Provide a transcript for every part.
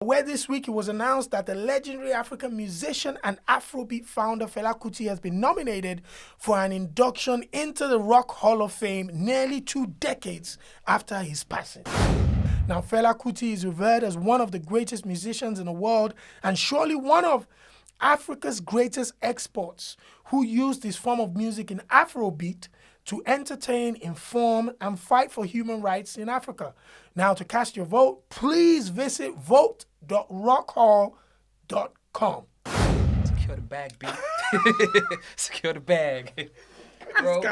where this week it was announced that the legendary African musician and Afrobeat founder FELA KUTI has been nominated for an induction into the Rock Hall of Fame nearly 2 decades after his passing. Now, FELA KUTI is revered as one of the greatest musicians in the world and surely one of Africa's greatest exports, who used this form of music in Afrobeat to entertain, inform, and fight for human rights in Africa. Now, to cast your vote, please visit vote.rockhall.com. Secure the bag, B. Secure the bag. Bro,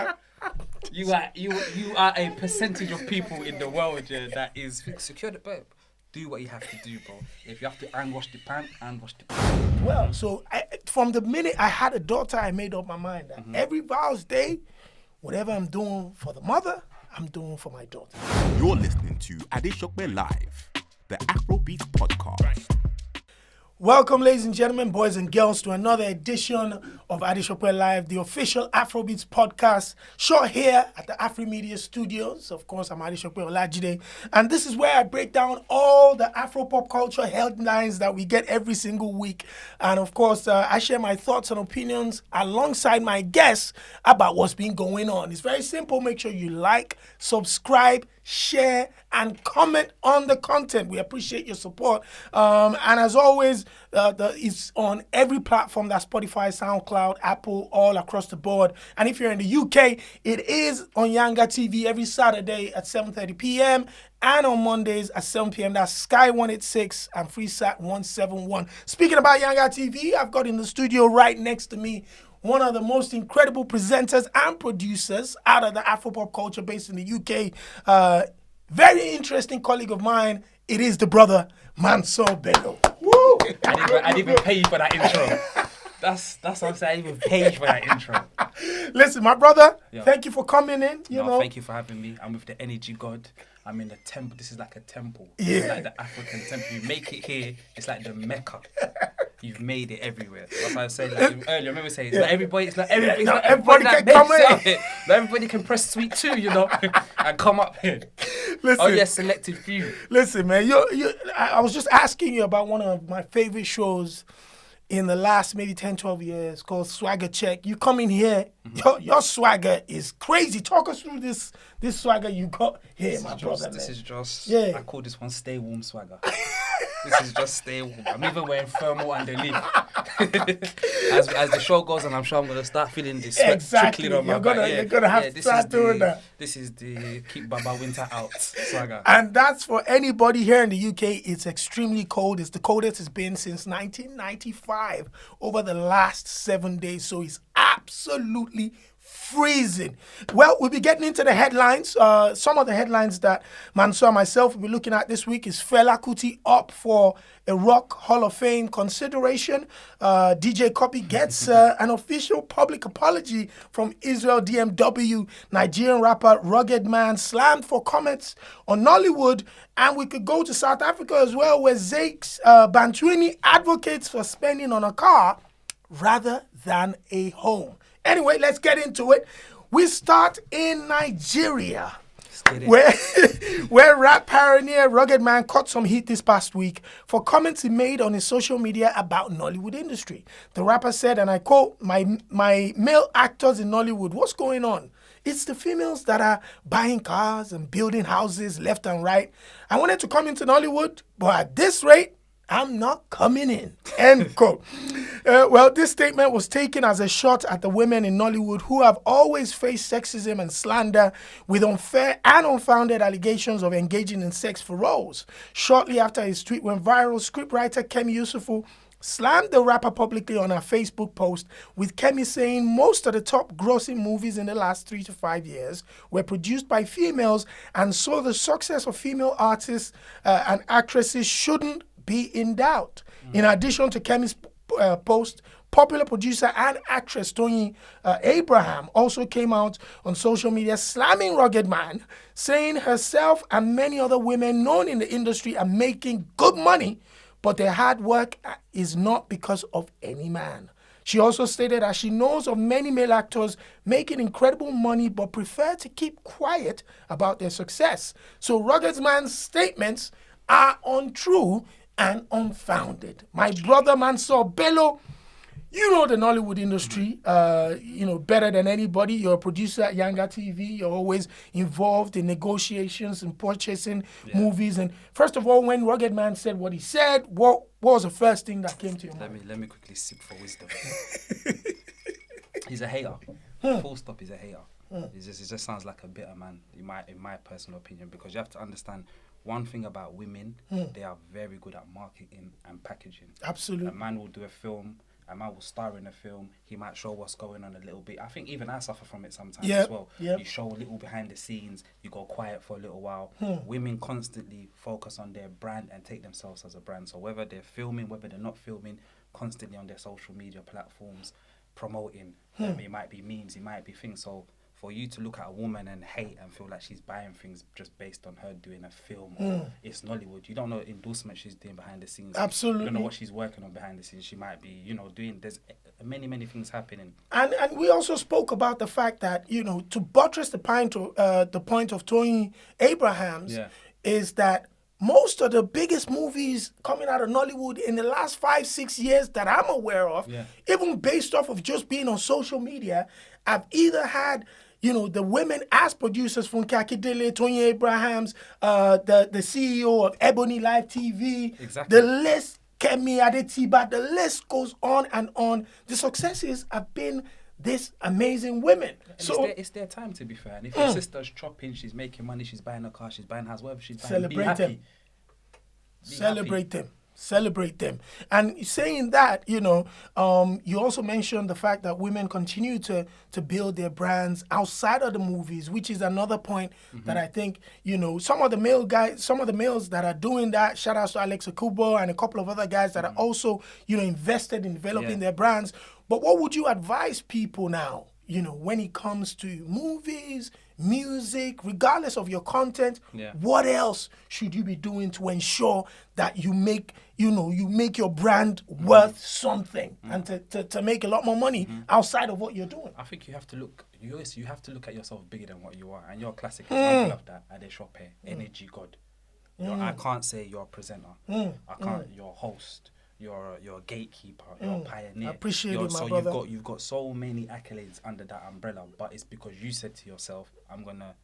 you are a percentage of people in the world that is secure the bag. Do what you have to do, bro. If you have to wash the pan, wash the pan. Well, so from the minute I had a daughter, I made up my mind that every Val's Day, whatever I'm doing for the mother, I'm doing for my daughter. You're listening to Adesope Live, the Afrobeats Podcast. Welcome, ladies and gentlemen, boys and girls, to another edition of Adesope Live, the official Afrobeats Podcast, shot here at the Afromedia Studios. Of course, I'm Adesope Olajide, and this is where I break down all the Afro-pop culture headlines that we get every single week. And of course, I share my thoughts and opinions alongside my guests about what's been going on. It's very simple. Make sure you like, subscribe, share, and comment on the content. We appreciate your support. And as always, it's on every platform, that's Spotify, Soundcloud, Apple, all across the board. And if you're in the UK, it is on Yanga TV every Saturday at 7:30 p.m. and on Mondays at 7 p.m. That's Sky 186 and FreeSat 171. Speaking about Yanga TV, I've got in the studio right next to me one of the most incredible presenters and producers out of the Afropop culture based in the UK. Very interesting colleague of mine. It is the brother, Mansour Bello. Woo! I didn't even pay you for that intro. That's what I'm saying. I didn't even pay you for that intro. Listen, my brother, Thank you for coming in. You know. Thank you for having me. I'm with the energy god. I'm in the temple. This is like a temple. Yeah. It's like the African temple. You make it here, it's like the Mecca. You've made it everywhere. That's why I said earlier. I remember saying it's like everybody can come in. Not everybody can press sweet too, and come up here. Listen, oh yeah, selected few. Listen, man. I was just asking you about one of my favorite shows in the last maybe 10, 12 years called Swagger Check. You come in here, your swagger is crazy. Talk us through this swagger you got here, my brother. This is just, I call this one stay warm swagger. This is just stay warm. I'm even wearing thermal underneath. as the show goes on, I'm sure I'm going to start feeling the sweat trickling on my back. You're going to have to start doing that. This is the keep Baba Winter out swagger. And that's for anybody here in the UK. It's extremely cold. It's the coldest it's been since 1995 over the last 7 days. So it's absolutely freezing. Well, we'll be getting into the headlines. Some of the headlines that Mansour and myself will be looking at this week is FELA KUTI up for a Rock Hall of Fame consideration. DJ Cuppy gets an official public apology from Israel DMW. Nigerian rapper Rugged Man slammed for comments on Nollywood. And we could go to South Africa as well, where Zakes bantwini advocates for spending on a car rather than a home. Anyway, let's get into it. We start in Nigeria, where rap pioneer Rugged Man caught some heat this past week for comments he made on his social media about Nollywood industry. The rapper said, and I quote, my male actors in Nollywood, what's going on? It's the females that are buying cars and building houses left and right. I wanted to come into Nollywood, but at this rate, I'm not coming in, end quote. Well, this statement was taken as a shot at the women in Nollywood who have always faced sexism and slander with unfair and unfounded allegations of engaging in sex for roles. Shortly after his tweet went viral, scriptwriter Kemi Yusufu slammed the rapper publicly on her Facebook post, with Kemi saying most of the top grossing movies in the last 3 to 5 years were produced by females, and so the success of female artists and actresses shouldn't be in doubt. In addition to Kemi's post, popular producer and actress Tony Abraham also came out on social media slamming Rugged Man, saying herself and many other women known in the industry are making good money, but their hard work is not because of any man. She also stated that she knows of many male actors making incredible money but prefer to keep quiet about their success. So Rugged Man's statements are untrue, and unfounded. My brother Mansour Bello, you know the Nollywood industry, better than anybody. You're a producer at Yanga TV. You're always involved in negotiations and purchasing movies. And first of all, when Rugged Man said what he said, what was the first thing that came to your mind? Let me quickly sip for wisdom. He's a hater. Full stop. He's a hater. It just sounds like a bitter man, in my personal opinion, because you have to understand one thing about women: they are very good at marketing and packaging. Absolutely. A man will do a film. A man will star in a film. He might show what's going on a little bit. I think even I suffer from it sometimes as well. You show a little behind the scenes. You go quiet for a little while. Women constantly focus on their brand and take themselves as a brand. So whether they're filming, whether they're not filming, constantly on their social media platforms, promoting. It might be memes. It might be things. So for you to look at a woman and hate and feel like she's buying things just based on her doing a film, or it's Nollywood. You don't know endorsement she's doing behind the scenes. Absolutely. You don't know what she's working on behind the scenes. She might be, doing. There's many things happening. And we also spoke about the fact that to buttress the point of Tony Abrahams is that most of the biggest movies coming out of Nollywood in the last 5-6 years that I'm aware of, even based off of just being on social media, have either had the women as producers from Kakidele, Tony Abrahams, the CEO of Ebony Live TV, Exactly. the list, Kemi Adetiba, the list goes on and on. The successes have been these amazing women. And so it's their time, to be fair. And if your sister's chopping, she's making money, she's buying a car, she's buying a house, whatever she's buying, Celebrate be happy. them. Celebrate them. And saying that, you also mentioned the fact that women continue to build their brands outside of the movies, which is another point that I think, some of the males that are doing that, shout out to Alex Akubo and a couple of other guys that are also, invested in developing their brands. But what would you advise people now, when it comes to movies, music, regardless of your content, what else should you be doing to ensure that you make your brand worth something and to make a lot more money outside of what you're doing? I think you have to look at yourself bigger than what you are. And you're a classic example of that. Adesope, energy god. I can't say you're a presenter. I can't. You're a host. You're a gatekeeper. You're a pioneer. I appreciate it, my brother. You've got so many accolades under that umbrella, but it's because you said to yourself, I'm gonna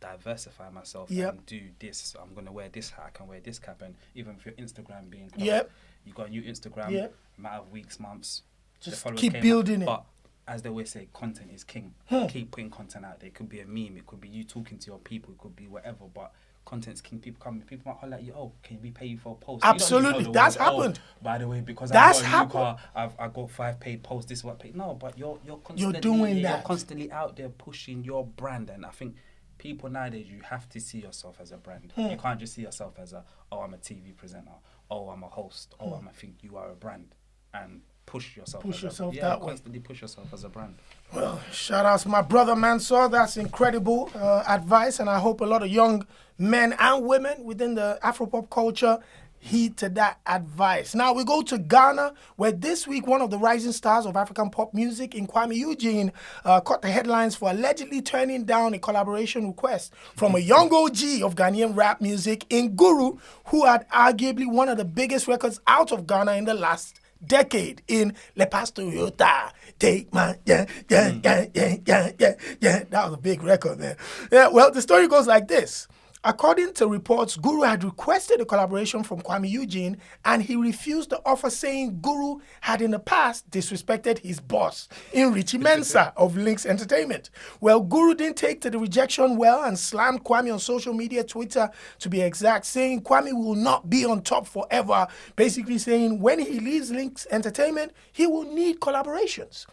diversify myself and do this. I'm gonna wear this hat. I can wear this cap. And even for your Instagram being closed, you got a new Instagram. Matter of weeks, months. Just keep building it. But as they always say, content is king. Keep putting content out there. It could be a meme. It could be you talking to your people. It could be whatever. But content's king. People might holler at you. Oh, can we pay you for a post? Absolutely, that's happened. By the way, because that's I got a new car, I got 5 paid posts. This is what paid. No, but you're constantly doing that. You're constantly out there pushing your brand, and I think people nowadays, you have to see yourself as a brand. You can't just see yourself as I'm a TV presenter. Oh, I'm a host. Oh, I'm a thing. You are a brand, and push yourself that way. Constantly push yourself as a brand. Well, shout out to my brother Mansour. That's incredible advice, and I hope a lot of young men and women within the Afropop culture heed to that advice. Now we go to Ghana, where this week one of the rising stars of African pop music, Kwame Eugene, caught the headlines for allegedly turning down a collaboration request from a young OG of Ghanaian rap music, in Guru, who had arguably one of the biggest records out of Ghana in the last decade in Le Pastorota. Take my yeah. That was a big record there. Yeah, well, the story goes like this. According to reports, Guru had requested a collaboration from Kwame Eugene, and he refused the offer, saying Guru had in the past disrespected his boss in Richie Mensah of Lynx Entertainment. Well, Guru didn't take to the rejection well and slammed Kwame on social media, Twitter to be exact, saying Kwame will not be on top forever, basically saying when he leaves Lynx Entertainment, he will need collaborations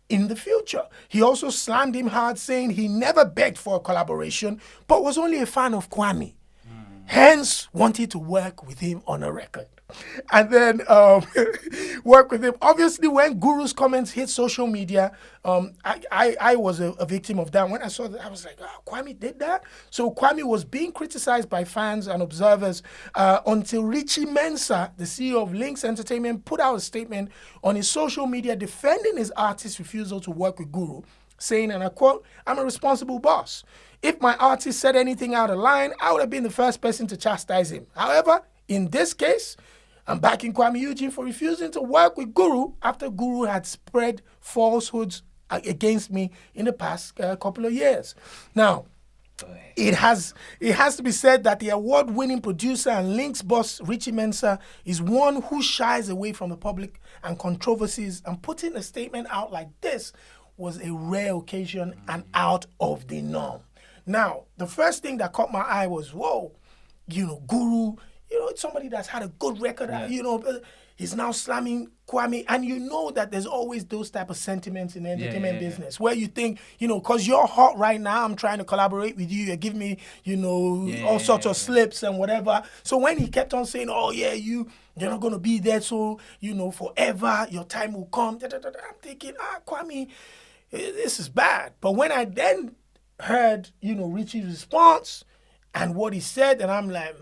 in the future. He also slammed him hard, saying he never begged for a collaboration, but was only a fan of Kwame. Hence, wanted to work with him on a record. And then work with him. Obviously, when Guru's comments hit social media, I was a victim of that. When I saw that, I was like, oh, Kwame did that? So Kwame was being criticized by fans and observers until Richie Mensah, the CEO of Lynx Entertainment, put out a statement on his social media defending his artist's refusal to work with Guru, saying, and I quote, "I'm a responsible boss. If my artist said anything out of line, I would have been the first person to chastise him. However, in this case, I'm backing Kwame Eugene for refusing to work with Guru after Guru had spread falsehoods against me in the past couple of years. Now, it has to be said that the award-winning producer and Lynx boss Richie Mensah is one who shies away from the public and controversies, and putting a statement out like this was a rare occasion and out of the norm. Now, the first thing that caught my eye was, whoa, Guru, it's somebody that's had a good record, he's now slamming Kwame, and you know that there's always those type of sentiments in the entertainment business where you think, because you're hot right now, I'm trying to collaborate with you, you're giving me, all sorts of slips and whatever. So when he kept on saying, oh yeah, you're not going to be there, so, forever, your time will come, I'm thinking, Kwame, this is bad. But when I then heard, Richie's response and what he said, and I'm like,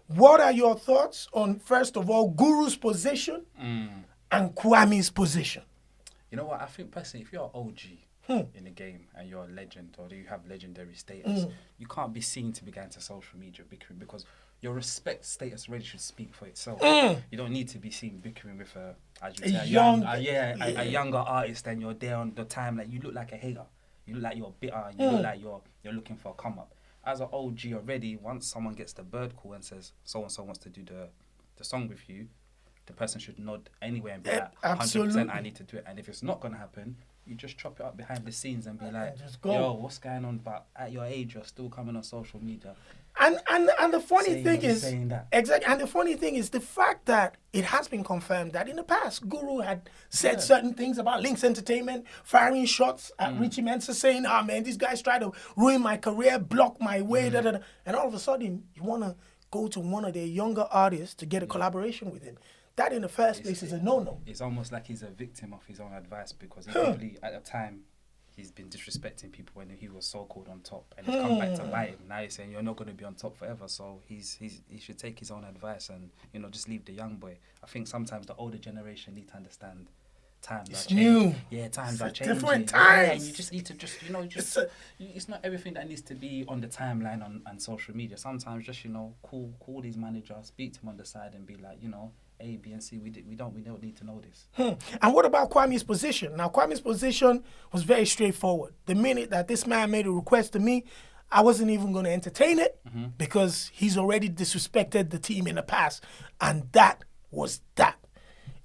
what are your thoughts on, first of all, Guru's position and Kwame's position? You know what? I think personally, if you're an OG in the game and you're a legend or you have legendary status, you can't be seen to be going to social media bickering, because your respect status already should speak for itself. You don't need to be seen bickering with a younger artist, and you're there on the time. Like, you look like a hater. You look like you're bitter. You look like you're looking for a come up. As an OG already, once someone gets the bird call and says so-and-so wants to do the song with you, the person should nod anyway and be like, 100% I need to do it. And if it's not going to happen, you just chop it up behind the scenes and be like, yo, what's going on? But at your age, you're still coming on social media. And the funny thing is, exactly. And the funny thing is the fact that it has been confirmed that in the past, Guru had said certain things about Lynx Entertainment, firing shots at Richie Mensah, saying, man, these guys try to ruin my career, block my way, and all of a sudden, you want to go to one of their younger artists to get a collaboration with him. That in the first place is a no-no. It's almost like he's a victim of his own advice, because he probably, at the time, he's been disrespecting people when he was so-called on top, and he's come back to bite him. Now he's saying you're not going to be on top forever, so he should take his own advice and just leave the young boy. I think sometimes the older generation need to understand times are changing. Yeah, times are changing. Different times. Yeah, and you just need to it's not everything that needs to be on the timeline on social media. Sometimes just call these managers, speak to them on the side, and be like, A, B, and C. We don't need to know this. And what about Kwame's position? Now, Kwame's position was very straightforward. The minute that this man made a request to me, I wasn't even going to entertain it because he's already disrespected the team in the past, and that was that.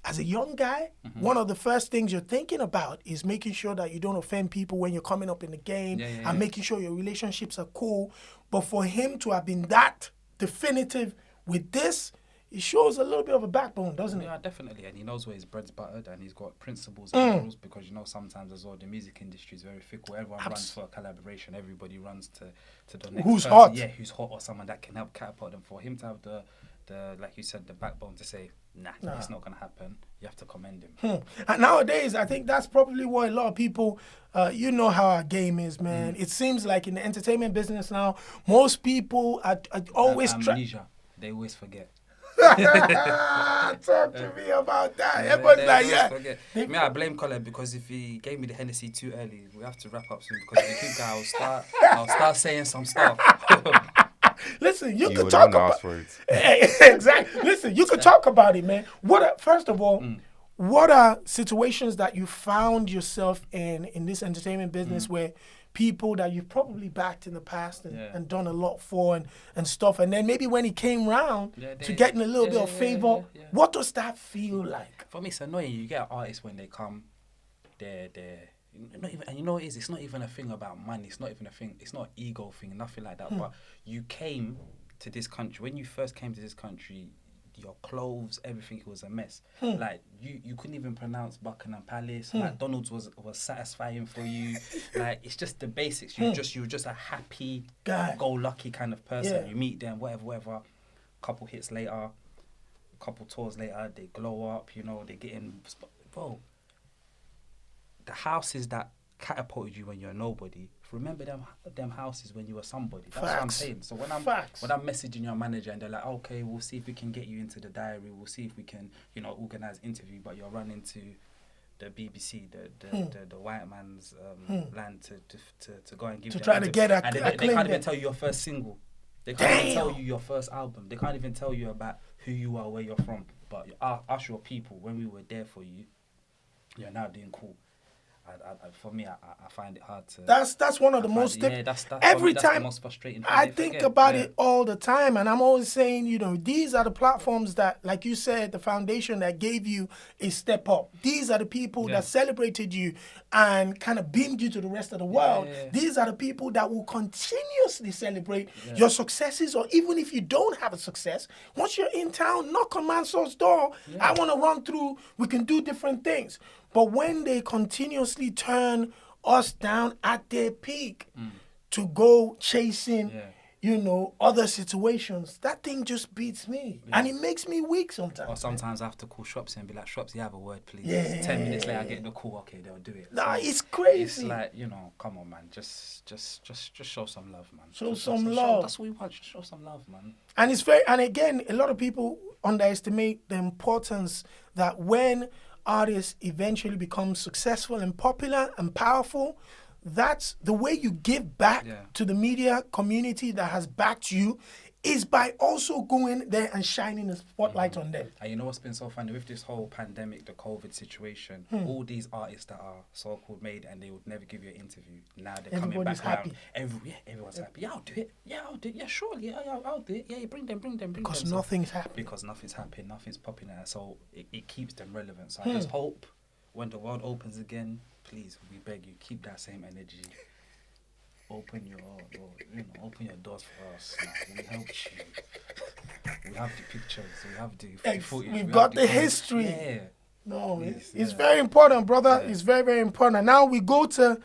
As a young guy, one of the first things you're thinking about is making sure that you don't offend people when you're coming up in the game, and making sure your relationships are cool. But for him to have been that definitive with this, it shows a little bit of a backbone, doesn't it? Yeah, definitely. And he knows where his bread's buttered, and he's got principles and morals, because sometimes as well the music industry is very fickle. Everyone runs for a collaboration. Everybody runs to the next who's person. hot. Yeah, who's hot, or someone that can help catapult them. For him to have the like you said, the backbone to say, nah, it's not gonna happen. You have to commend him. And nowadays, I think that's probably what a lot of people, you know how our game is, man. It seems like in the entertainment business now, most people are always amnesia. They always forget. Talk to me about that. Everyone's like, Me, I blame Colin, because if he gave me the Hennessy too early, we have to wrap up soon, because if we keep going, I'll start saying some stuff. Listen, you could talk about it. Exactly. Listen, you could talk about it, man. First of all, what are situations that you found yourself in this entertainment business where people that you've probably backed in the past and done a lot for and stuff, and then maybe when he came round to getting a little bit of favor, what does that feel like? For me, it's annoying. You get artists when they come, they're not even, and you know what it is? It's not even a thing about money. It's not even a thing. It's not an ego thing, nothing like that. But you came to this country. When you first came to this country, your clothes, everything, it was a mess. Like you couldn't even pronounce Buckingham Palace. McDonald's was satisfying for you. Like, it's just the basics. You were just a happy, go lucky kind of person. You meet them, whatever. Couple hits later, couple tours later, they glow up. They get in. Bro, the houses that catapulted you when you're nobody, remember them houses when you were somebody. That's what I'm saying. So when I'm messaging your manager and they're like, okay, we'll see if we can get you into the diary, we'll see if we can, organize interview, but you're running to the BBC, the white man's land to go and give to try to get they can't even tell you your first single. They can't even tell you your first album. They can't even tell you about who you are, where you're from. But us, your people, when we were there for you, you're now doing cool. For me, I find it hard to. That's one of the most. Every that's the time most frustrating thing I think about it all the time, and I'm always saying, these are the platforms that, like you said, the foundation that gave you a step up. These are the people that celebrated you and kind of beamed you to the rest of the world. These are the people that will continuously celebrate your successes, or even if you don't have a success, once you're in town, knock on Mansour's door. I want to run through. We can do different things. But when they continuously turn us down at their peak to go chasing, other situations, that thing just beats me. And it makes me weak sometimes. Or sometimes I have to call Shropsy and be like, Shropsy, have a word, please. 10 minutes later, I get the call, okay, they'll do it. Nah, it's crazy. It's like, come on, man. Just show some love, man. Show some love. That's what we want. Just show some love, man. And and again, a lot of people underestimate the importance that when artists eventually become successful and popular and powerful, that's the way you give back to the media community that has backed you, is by also going there and shining a spotlight on them. And you know what's been so funny with this whole pandemic, the COVID situation, all these artists that are so-called made and they would never give you an interview, now they're Everybody's coming back happy. around. Everyone's happy. Yeah, I'll do it. Yeah, I'll do it. Yeah, surely. Yeah, I'll do it. Yeah, bring them. Because nothing's happening. Because nothing's happening, nothing's popping out. So it keeps them relevant. So I just hope when the world opens again, please, we beg you, keep that same energy. Open your doors for us. We helped you. We have the pictures. We have the footage. We've got the history. Yeah. No, it's very important, brother. Yeah. It's very, very important. And now we go to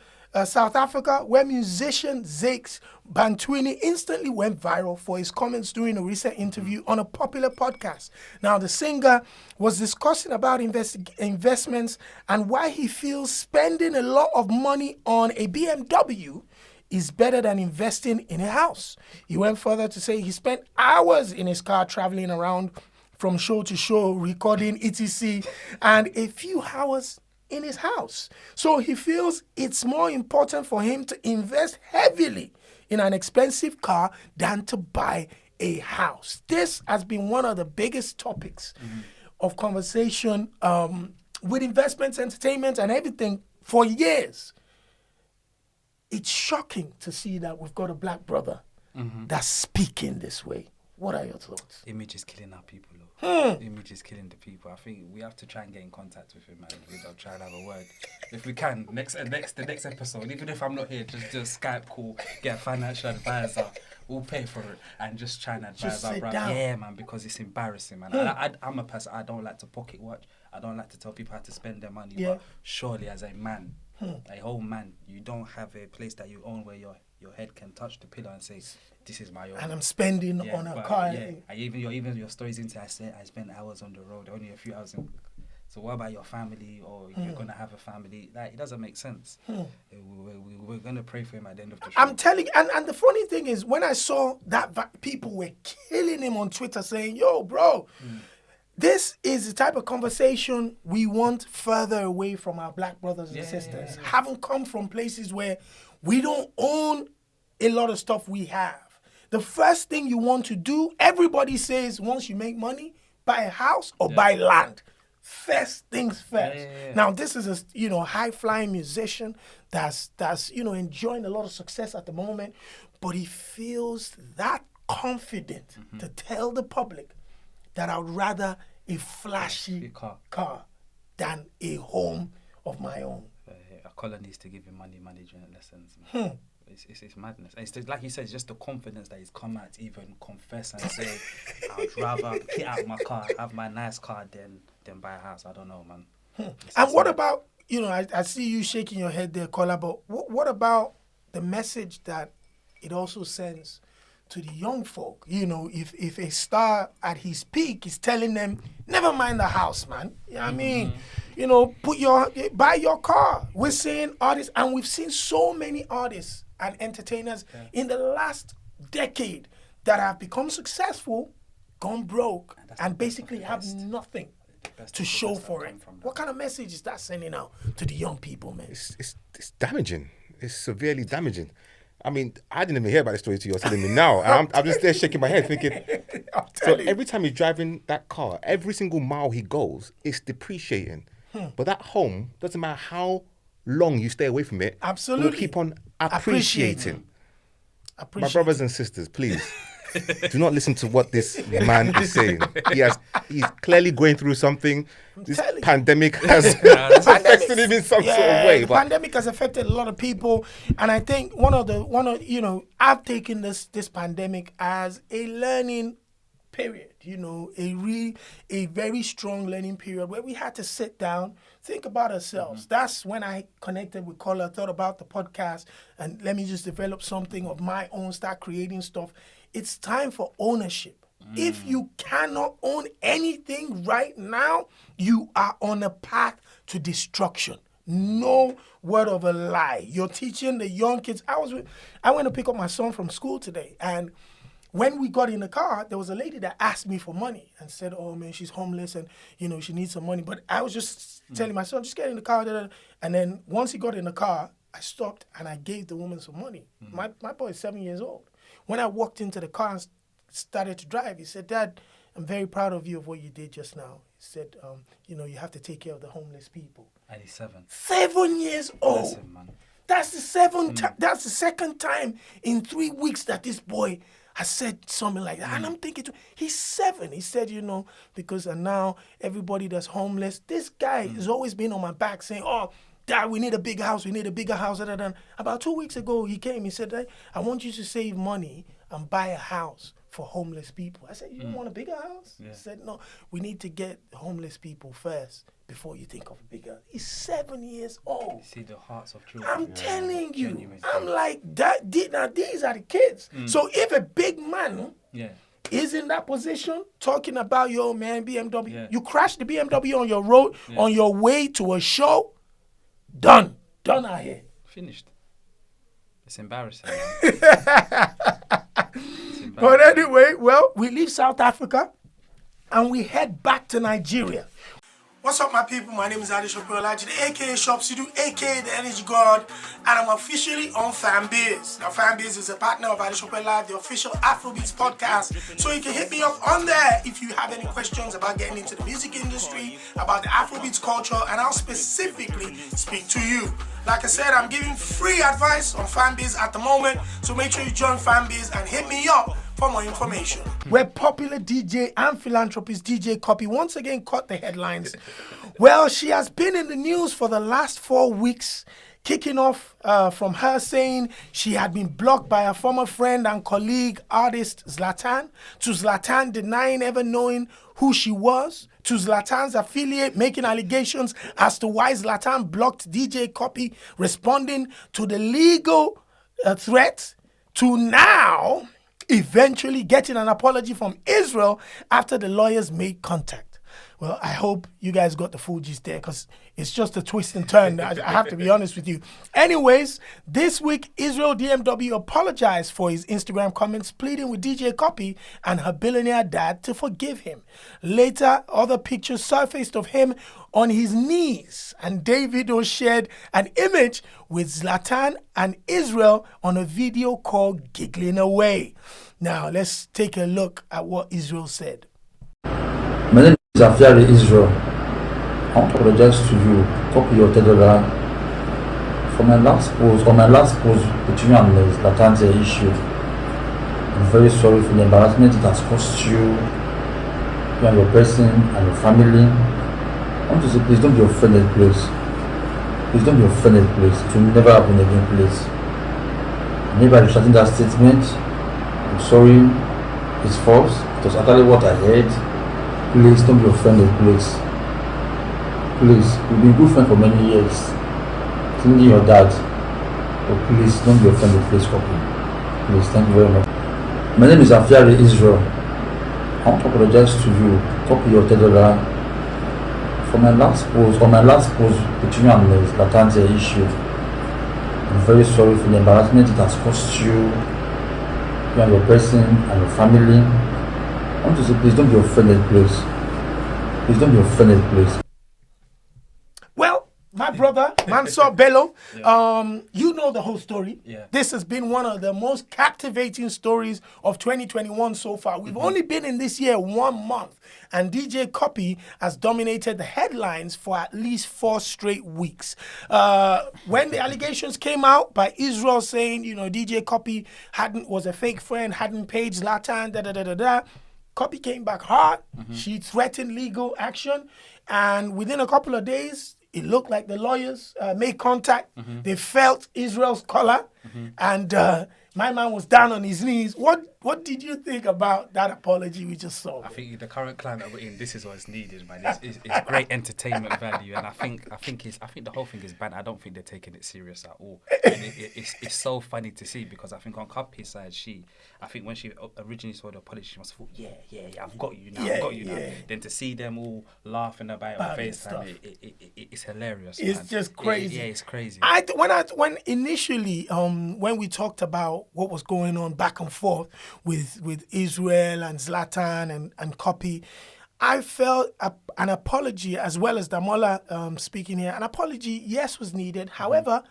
South Africa, where musician Zakes Bantwini instantly went viral for his comments during a recent interview on a popular podcast. Now, the singer was discussing about investments and why he feels spending a lot of money on a BMW is better than investing in a house. He went further to say he spent hours in his car traveling around from show to show, recording etc., and a few hours in his house. So he feels it's more important for him to invest heavily in an expensive car than to buy a house. This has been one of the biggest topics of conversation with investments, entertainment, and everything for years. It's shocking to see that we've got a black brother that's speaking this way. What are your thoughts? Image is killing our people. Image is killing the people. I think we have to try and get in contact with him, man. We'll try and have a word. If we can, the next episode, even if I'm not here, just do a Skype call, get a financial advisor. We'll pay for it and just try and advise our brother. Yeah, man, because it's embarrassing, man. I'm a person, I don't like to pocket watch. I don't like to tell people how to spend their money. But surely as a man, a whole man, you don't have a place that you own where your head can touch the pillow and say, this is my own. And I'm spending on a car. Yeah, even your stories into I spent hours on the road, only a few hours. So what about your family, or you're going to have a family? Like, it doesn't make sense. We're going to pray for him at the end of the show. I'm telling you, and the funny thing is, when I saw that people were killing him on Twitter saying, yo, bro, this is the type of conversation we want further away from our black brothers and sisters. Haven't come from places where we don't own a lot of stuff we have. The first thing you want to do, everybody says once you make money, buy a house or buy land. First things first. Now, this is a high-flying musician that's enjoying a lot of success at the moment, but he feels that confident to tell the public that I would rather a flashy car than a home of my own. A caller needs to give him money management lessons. It's madness. It's just, like you said, it's just the confidence that he's come out to even confess and say, I'd rather get out my car, have my nice car than buy a house. I don't know, man. And what about, I see you shaking your head there, caller, but what about the message that it also sends to the young folk? If a star at his peak is telling them, never mind the house, man. You know what I mean? Buy your car. We're seeing artists, and we've seen so many artists and entertainers in the last decade that have become successful, gone broke, and basically have nothing to show for it. What kind of message is that sending out to the young people, man? It's damaging. It's severely damaging. I mean, I didn't even hear about the story till you're telling me now. I'm just there shaking my head thinking, so every time he's driving that car, every single mile he goes, it's depreciating. But that home, doesn't matter how long you stay away from it, Absolutely. will keep on appreciating. My Appreciate brothers and sisters, please, do not listen to what this man is saying. He's clearly going through something. This pandemic has affected him in some sort of way. The pandemic has affected a lot of people, and I think I've taken this pandemic as a learning period. A very strong learning period where we had to sit down, think about ourselves. That's when I connected with Kola, thought about the podcast, and let me just develop something of my own, start creating stuff. It's time for ownership. If you cannot own anything right now, you are on a path to destruction. No word of a lie. You're teaching the young kids. I went to pick up my son from school today, and when we got in the car, there was a lady that asked me for money and said, oh man, she's homeless and she needs some money. But I was just telling my son, just get in the car. And then once he got in the car, I stopped and I gave the woman some money. My boy is 7 years old. When I walked into the car and started to drive, he said, Dad, I'm very proud of you of what you did just now. He said, you have to take care of the homeless people. And he's 7. 7 years old. Listen, man. That's the that's the second time in 3 weeks that this boy has said something like that. And I'm thinking, he's 7. He said, because now everybody that's homeless, this guy has always been on my back saying, oh, Dad, we need a bigger house. We need a bigger house. About 2 weeks ago, he came. He said, I want you to save money and buy a house for homeless people. I said, you don't want a bigger house? Yeah. He said, no, we need to get homeless people first before you think of a bigger. He's 7 years old. You see the hearts of children. I'm telling you. Genuine. I'm like, now these are the kids. So if a big man is in that position, talking about your man BMW, you crash the BMW on your road, on your way to a show, done out here. Finished. It's embarrassing. But anyway, we leave South Africa and we head back to Nigeria. What's up, my people? My name is Adesope, the aka Shopsidu, aka the Energy God, and I'm officially on Fanbiz. Now, Fanbiz is a partner of Adesope Live, the official Afrobeats podcast. So you can hit me up on there if you have any questions about getting into the music industry, about the Afrobeats culture, and I'll specifically speak to you. Like I said, I'm giving free advice on Fanbiz at the moment, so make sure you join Fanbiz and hit me up for more information. Where popular DJ and philanthropist DJ Cuppy once again caught the headlines. Well, she has been in the news for the last 4 weeks, kicking off from her saying she had been blocked by a former friend and colleague artist Zlatan, to Zlatan denying ever knowing who she was, to Zlatan's affiliate making allegations as to why Zlatan blocked DJ Cuppy, responding to the legal threat, to now eventually getting an apology from Israel after the lawyers made contact. Well, I hope you guys got the full gist there because it's just a twist and turn. I have to be honest with you. Anyways, this week, Israel DMW apologized for his Instagram comments, pleading with DJ Cuppy and her billionaire dad to forgive him. Later, other pictures surfaced of him on his knees, and Davido shared an image with Zlatan and Israel on a video called Giggling Away. Now, let's take a look at what Israel said. My name is Afrobeats Israel. I want to apologize to you, Cuppy or Tedola, for my last post between you and Zlatan's issue. I'm very sorry for the embarrassment it has cost you and your person and your family. I want to say, please don't be offended, please. Please don't be offended, please. It will never happen again, please. Maybe I'm retracting that statement. I'm sorry. It's false. It was actually what I heard. Please don't be offended, please. Please, we've been good friends for many years. Including your dad. But please don't be offended, please, Cuppy. Please, thank you very much. My name is Afrobeats Israel. I want to apologize to you, Cuppy or Tedola, for my last post between you and Zlatan's issue. I'm very sorry for the embarrassment it has cost you and your person and your family. I want to say, please don't be offended, please. Please don't be offended, please. Well, my brother, Mansour Bello. Yeah. You know the whole story. Yeah. This has been one of the most captivating stories of 2021 so far. We've only been in this year 1 month, and DJ Cuppy has dominated the headlines for at least 4 straight weeks. When the allegations came out by Israel saying, DJ Cuppy was a fake friend, hadn't paid Zlatan, Cuppy came back hard. She threatened legal action, and within a couple of days, it looked like the lawyers made contact. They felt Israel's collar, and my man was down on his knees. What did you think about that apology we just saw? I think the current climate we're in, this is what's needed, man. It's great entertainment value, and I think the whole thing is bad. I don't think they're taking it serious at all. And it's so funny to see, because I think on Cuppy's side, I think when she originally saw the apology, she must have thought, yeah, I've got you now, Then to see them all laughing about it on FaceTime, it's hilarious. It's man. just crazy. It's crazy. When initially, when we talked about what was going on back and forth with Israel and Zlatan and Cuppy, I felt an apology, as well as Damola speaking here, an apology, yes, was needed. However,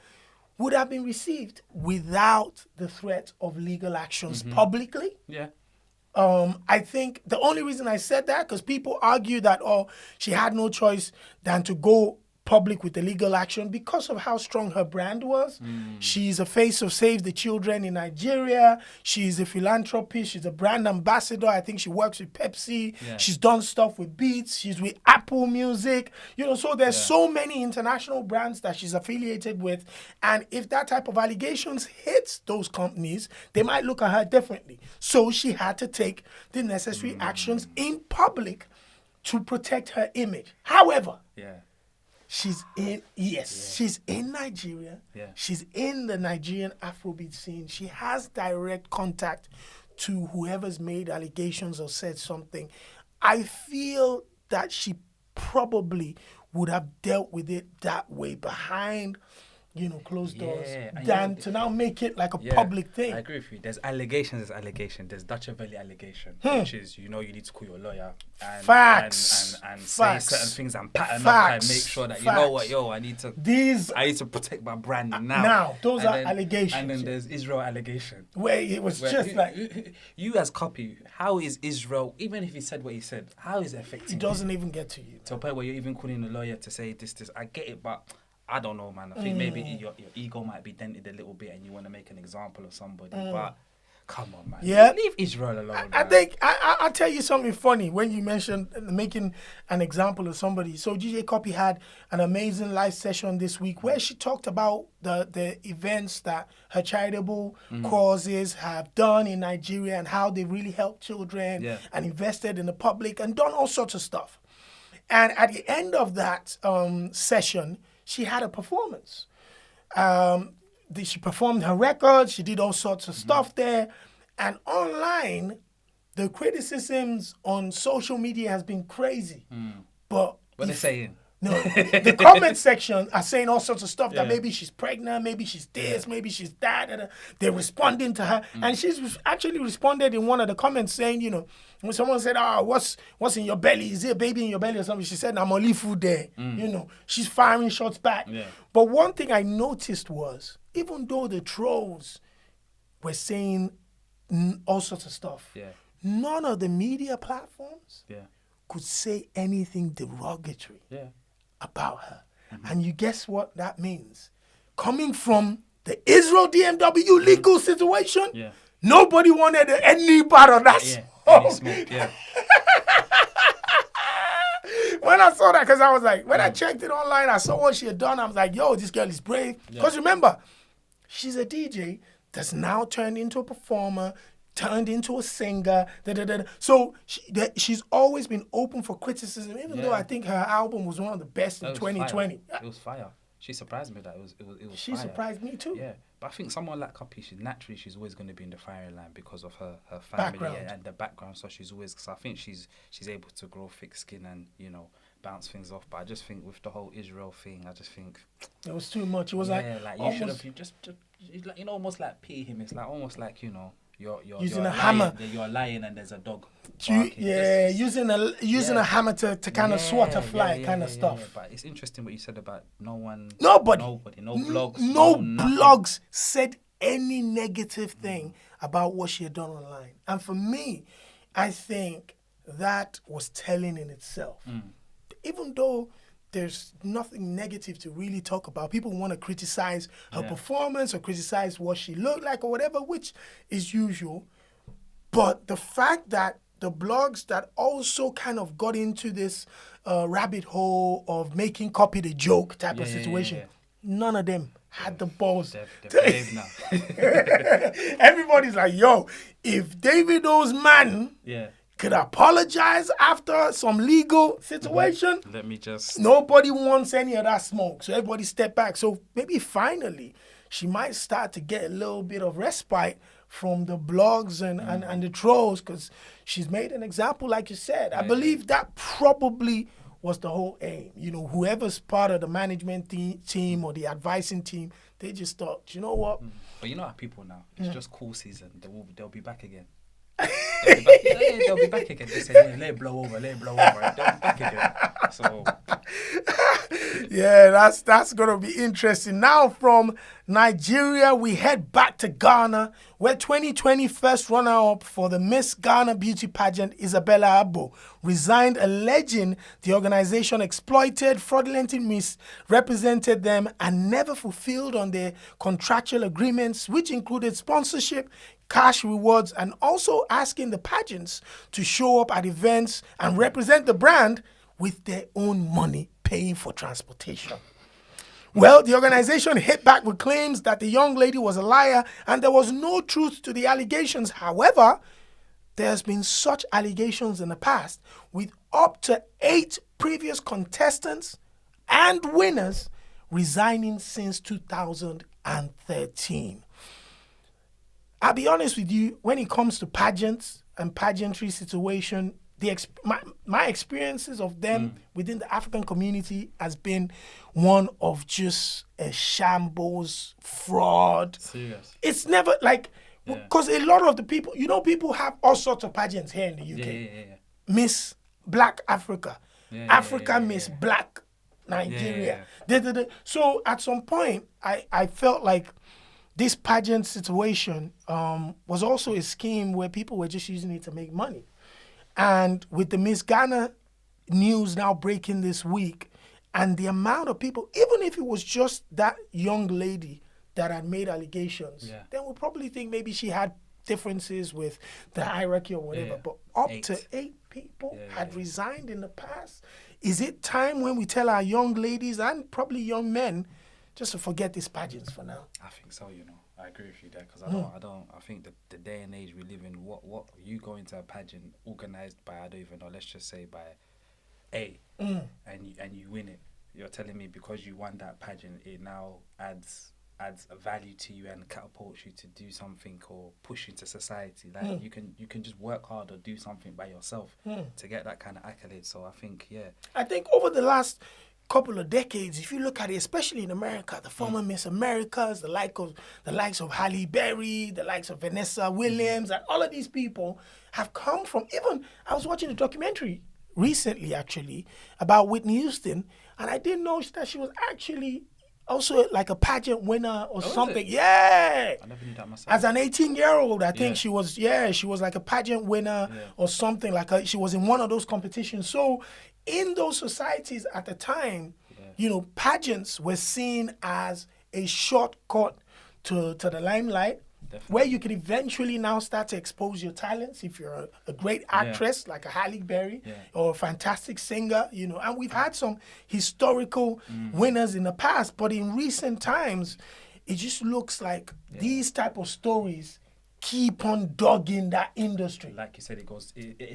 would have been received without the threat of legal actions publicly. Yeah. I think the only reason I said that, because people argue that, she had no choice than to go public with the legal action because of how strong her brand was. She's a face of Save the Children in Nigeria. She's a philanthropist. She's a brand ambassador. I think she works with Pepsi. Yeah. She's done stuff with Beats. She's with Apple Music. So there's so many international brands that she's affiliated with. And if that type of allegations hits those companies, they might look at her differently. So she had to take the necessary actions in public to protect her image. However, she's in Nigeria. Yeah. She's in the Nigerian Afrobeat scene. She has direct contact to whoever's made allegations or said something. I feel that she probably would have dealt with it that way, behind closed doors, than to now make it like a public thing. I agree with you. There's allegations. There's Dutch Valley allegation, which is, you need to call your lawyer and say certain things and pattern up and make sure that, you know what, I need to protect my brand now. Those are allegations. And then there's Israel allegation. Where it was just like... You as Cuppy, how is Israel, even if he said what he said, how is it affecting It doesn't even get to you. To a point where you're even calling a lawyer to say this. I get it, but... I don't know, man. I think maybe your ego might be dented a little bit and you want to make an example of somebody. But come on, man. Yeah. Leave Israel alone. I think I'll tell you something funny when you mentioned making an example of somebody. So DJ Cuppy had an amazing live session this week where she talked about the events that her charitable causes have done in Nigeria and how they really helped children and invested in the public and done all sorts of stuff. And at the end of that session, she had a performance. She performed her records. She did all sorts of stuff there. And online, the criticisms on social media has been crazy. But what they're saying? No, the comment section are saying all sorts of stuff that maybe she's pregnant, maybe she's this, maybe she's that. They're responding to her. And she's actually responded in one of the comments saying, when someone said, what's in your belly? Is there a baby in your belly or something? She said, I'm only food there. She's firing shots back. Yeah. But one thing I noticed was, even though the trolls were saying all sorts of stuff, none of the media platforms could say anything derogatory about her. And you guess what that means? Coming from the Israel DMW legal situation, nobody wanted any part of that smoke. When I saw that, because I was like, when I checked it online, I saw what she had done. I was like, yo, this girl is brave. Because remember, she's a DJ that's now turned into a performer, turned into a singer. So she's always been open for criticism, even though I think her album was one of the best in 2020. It was fire. She surprised me that it was She fire. surprised me too. Yeah, but I think someone like Cuppy, she's always going to be in the firing line because of her family and the background. So she's always, because I think she's able to grow thick skin and bounce things off. But I just think with the whole Israel thing, I just think it was too much. It was you should have just almost like pity him. It's like almost like Using a hammer. You're lying and there's a dog. Using a hammer to kind of swat a fly, kind of stuff. Yeah. But it's interesting what you said about nobody, no blogs said any negative thing about what she had done online. And for me, I think that was telling in itself. Even though there's nothing negative to really talk about, people want to criticize her performance or criticize what she looked like or whatever, which is usual. But the fact that the blogs that also kind of got into this rabbit hole of making Cuppy the joke type of situation, none of them had the balls. They're now. Everybody's like, yo, if Davido's man could apologize after some legal situation, Let me just... nobody wants any of that smoke. So everybody step back. So maybe finally she might start to get a little bit of respite from the blogs and the trolls, because she's made an example, like you said. I believe that probably was the whole aim. You know, whoever's part of the management team or the advising team, they just thought, you know what? But you know how people now, it's just cool season. They'll be back again. They'll be back again. They say, let it blow over. They'll be back again. So... Yeah, that's gonna be interesting. Now from Nigeria, we head back to Ghana, where 2020 first runner-up for the Miss Ghana beauty pageant, Isabella Abo, resigned, alleging the organization exploited, fraudulently misrepresented them, and never fulfilled on their contractual agreements, which included sponsorship, cash rewards, and also asking the pageants to show up at events and represent the brand with their own money, paying for transportation. Well, the organization hit back with claims that the young lady was a liar and there was no truth to the allegations. However, there's been such allegations in the past, with up to 8 previous contestants and winners resigning since 2013. I'll be honest with you, when it comes to pageants and pageantry situation, my experiences of them within the African community has been one of just a shambles, fraud. Serious. It's never like, because a lot of the people, you know, people have all sorts of pageants here in the UK. Yeah. Miss Black Africa, Miss Black Nigeria. So at some point, I felt like this pageant situation was also a scheme where people were just using it to make money. And with the Miss Ghana news now breaking this week, and the amount of people, even if it was just that young lady that had made allegations, then we'll probably think maybe she had differences with the hierarchy or whatever. But up to 8 people had resigned in the past. Is it time when we tell our young ladies and probably young men just to forget these pageants for now? I think so, you know. I agree with you there, because I think that the day and age we live in, what you go into a pageant organized by, I don't even know, let's just say by A, and you win it. You're telling me because you won that pageant, it now adds a value to you and catapults you to do something or push into society. Like you can just work hard or do something by yourself to get that kind of accolade. So I think I think over the last couple of decades, if you look at it, especially in America, the former Miss Americas, the likes of Halle Berry, the likes of Vanessa Williams, and all of these people have come from, even, I was watching a documentary recently, actually, about Whitney Houston, and I didn't know that she was actually also like a pageant winner or something. Yeah. I never knew that myself. As an 18-year-old, I think she was like a pageant winner or something, she was in one of those competitions. So in those societies at the time, you know, pageants were seen as a shortcut to the limelight. Definitely. Where you could eventually now start to expose your talents if you're a great actress like a Halle Berry or a fantastic singer, you know. And we've had some historical winners in the past, but in recent times, it just looks like these type of stories keep on dogging that industry. Like you said,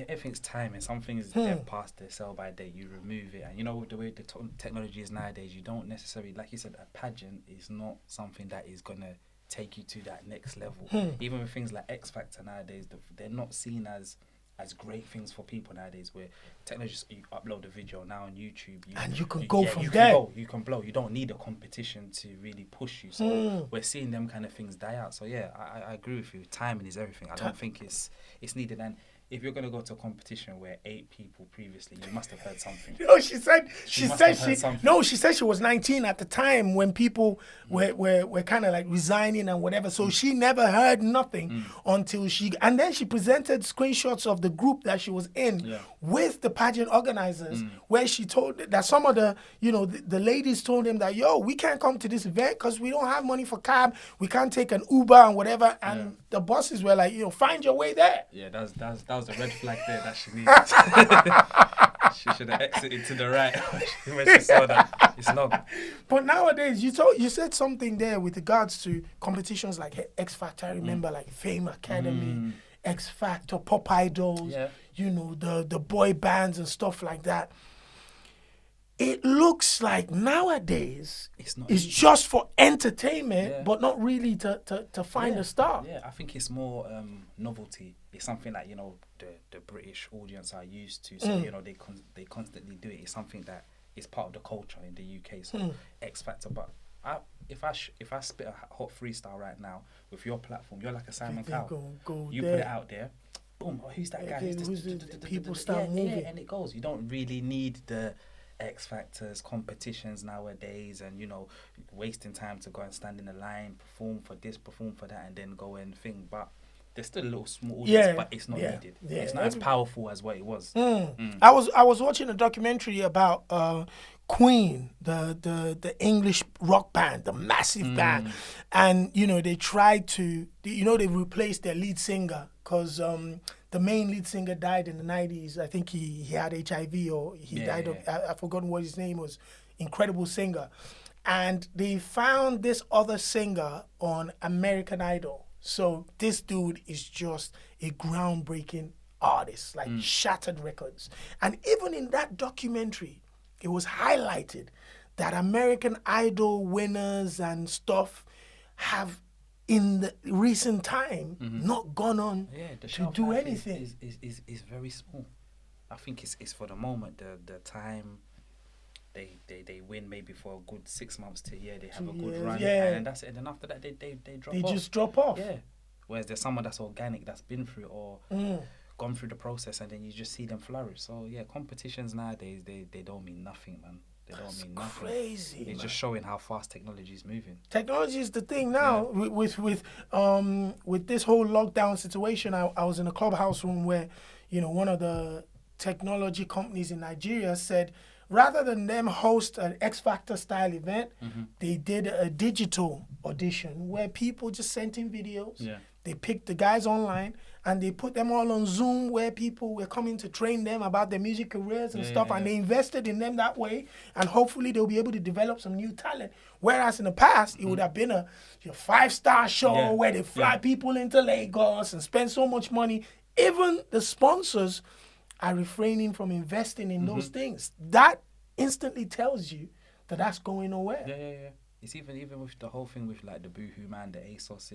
everything's timing. Some things they're past their sell by date. You remove it, and you know the way the technology is nowadays. You don't necessarily, like you said, a pageant is not something that is gonna take you to that next level. Even with things like X Factor nowadays, they're not seen as as great things for people nowadays, where technology, just you upload a video now on YouTube, and you can go from you there. You can blow. You don't need a competition to really push you. So we're seeing them kind of things die out. So yeah, I agree with you. Timing is everything. I don't think it's needed. And if you're gonna go to a competition where 8 people previously, you must have heard something. No, she said she something. she was 19 at the time when people were kind of like resigning and whatever. So she never heard nothing until and then she presented screenshots of the group that she was in with the pageant organizers, where she told that some of the the ladies told him that, yo, we can't come to this event because we don't have money for cab, we can't take an Uber and whatever, and the bosses were like, find your way there. Yeah, that was a red flag there that she needed. She should have exited to the right when she saw that. It's not. But nowadays, you said something there with regards to competitions like X Factor. I remember like Fame Academy, X Factor, Pop Idols. Yeah. The boy bands and stuff like that. It looks like nowadays it's just for entertainment, but not really to find a star. Yeah, I think it's more novelty. It's something that the British audience are used to. So they constantly do it. It's something that is part of the culture in the UK. So X Factor. But if I spit a hot freestyle right now with your platform, you're like a Simon Cowell. You put it out there. Boom. Oh, who's that guy? People start moving, and it goes. You don't really need the X Factors, competitions nowadays, and wasting time to go and stand in a line, perform for this, perform for that, and then go and thing. But there's still a little small audience, but it's not needed. Yeah. It's not as powerful as what it was. I was watching a documentary about Queen, the English rock band, the massive band, and they tried to they replaced their lead singer because the main lead singer died in the 90s. I think he had HIV or he died of, I've forgotten what his name was. Incredible singer. And they found this other singer on American Idol. So this dude is just a groundbreaking artist, like shattered records. And even in that documentary, it was highlighted that American Idol winners and stuff have in the recent time not gone on to do anything. Is very small. I think it's for the moment, the time they win maybe for a good 6 months to a year, they have a good run, and that's it. And then after that they drop off. They just drop off. Yeah. Whereas there's someone that's organic, that's been through it or gone through the process, and then you just see them flourish. So yeah, competitions nowadays they don't mean nothing, man. They don't mean nothing. Crazy. It's just showing how fast technology is moving. Technology is the thing now. With this whole lockdown situation, I was in a clubhouse room where, one of the technology companies in Nigeria said, rather than them host an X Factor style event, they did a digital audition where people just sent in videos. Yeah. They picked the guys online and they put them all on Zoom where people were coming to train them about their music careers and stuff. And they invested in them that way. And hopefully they'll be able to develop some new talent. Whereas in the past, it would have been your 5-star show where they fly people into Lagos and spend so much money. Even the sponsors are refraining from investing in those things. That instantly tells you that that's going nowhere. Yeah. It's even with the whole thing with like the Boohoo Man, the ASOS.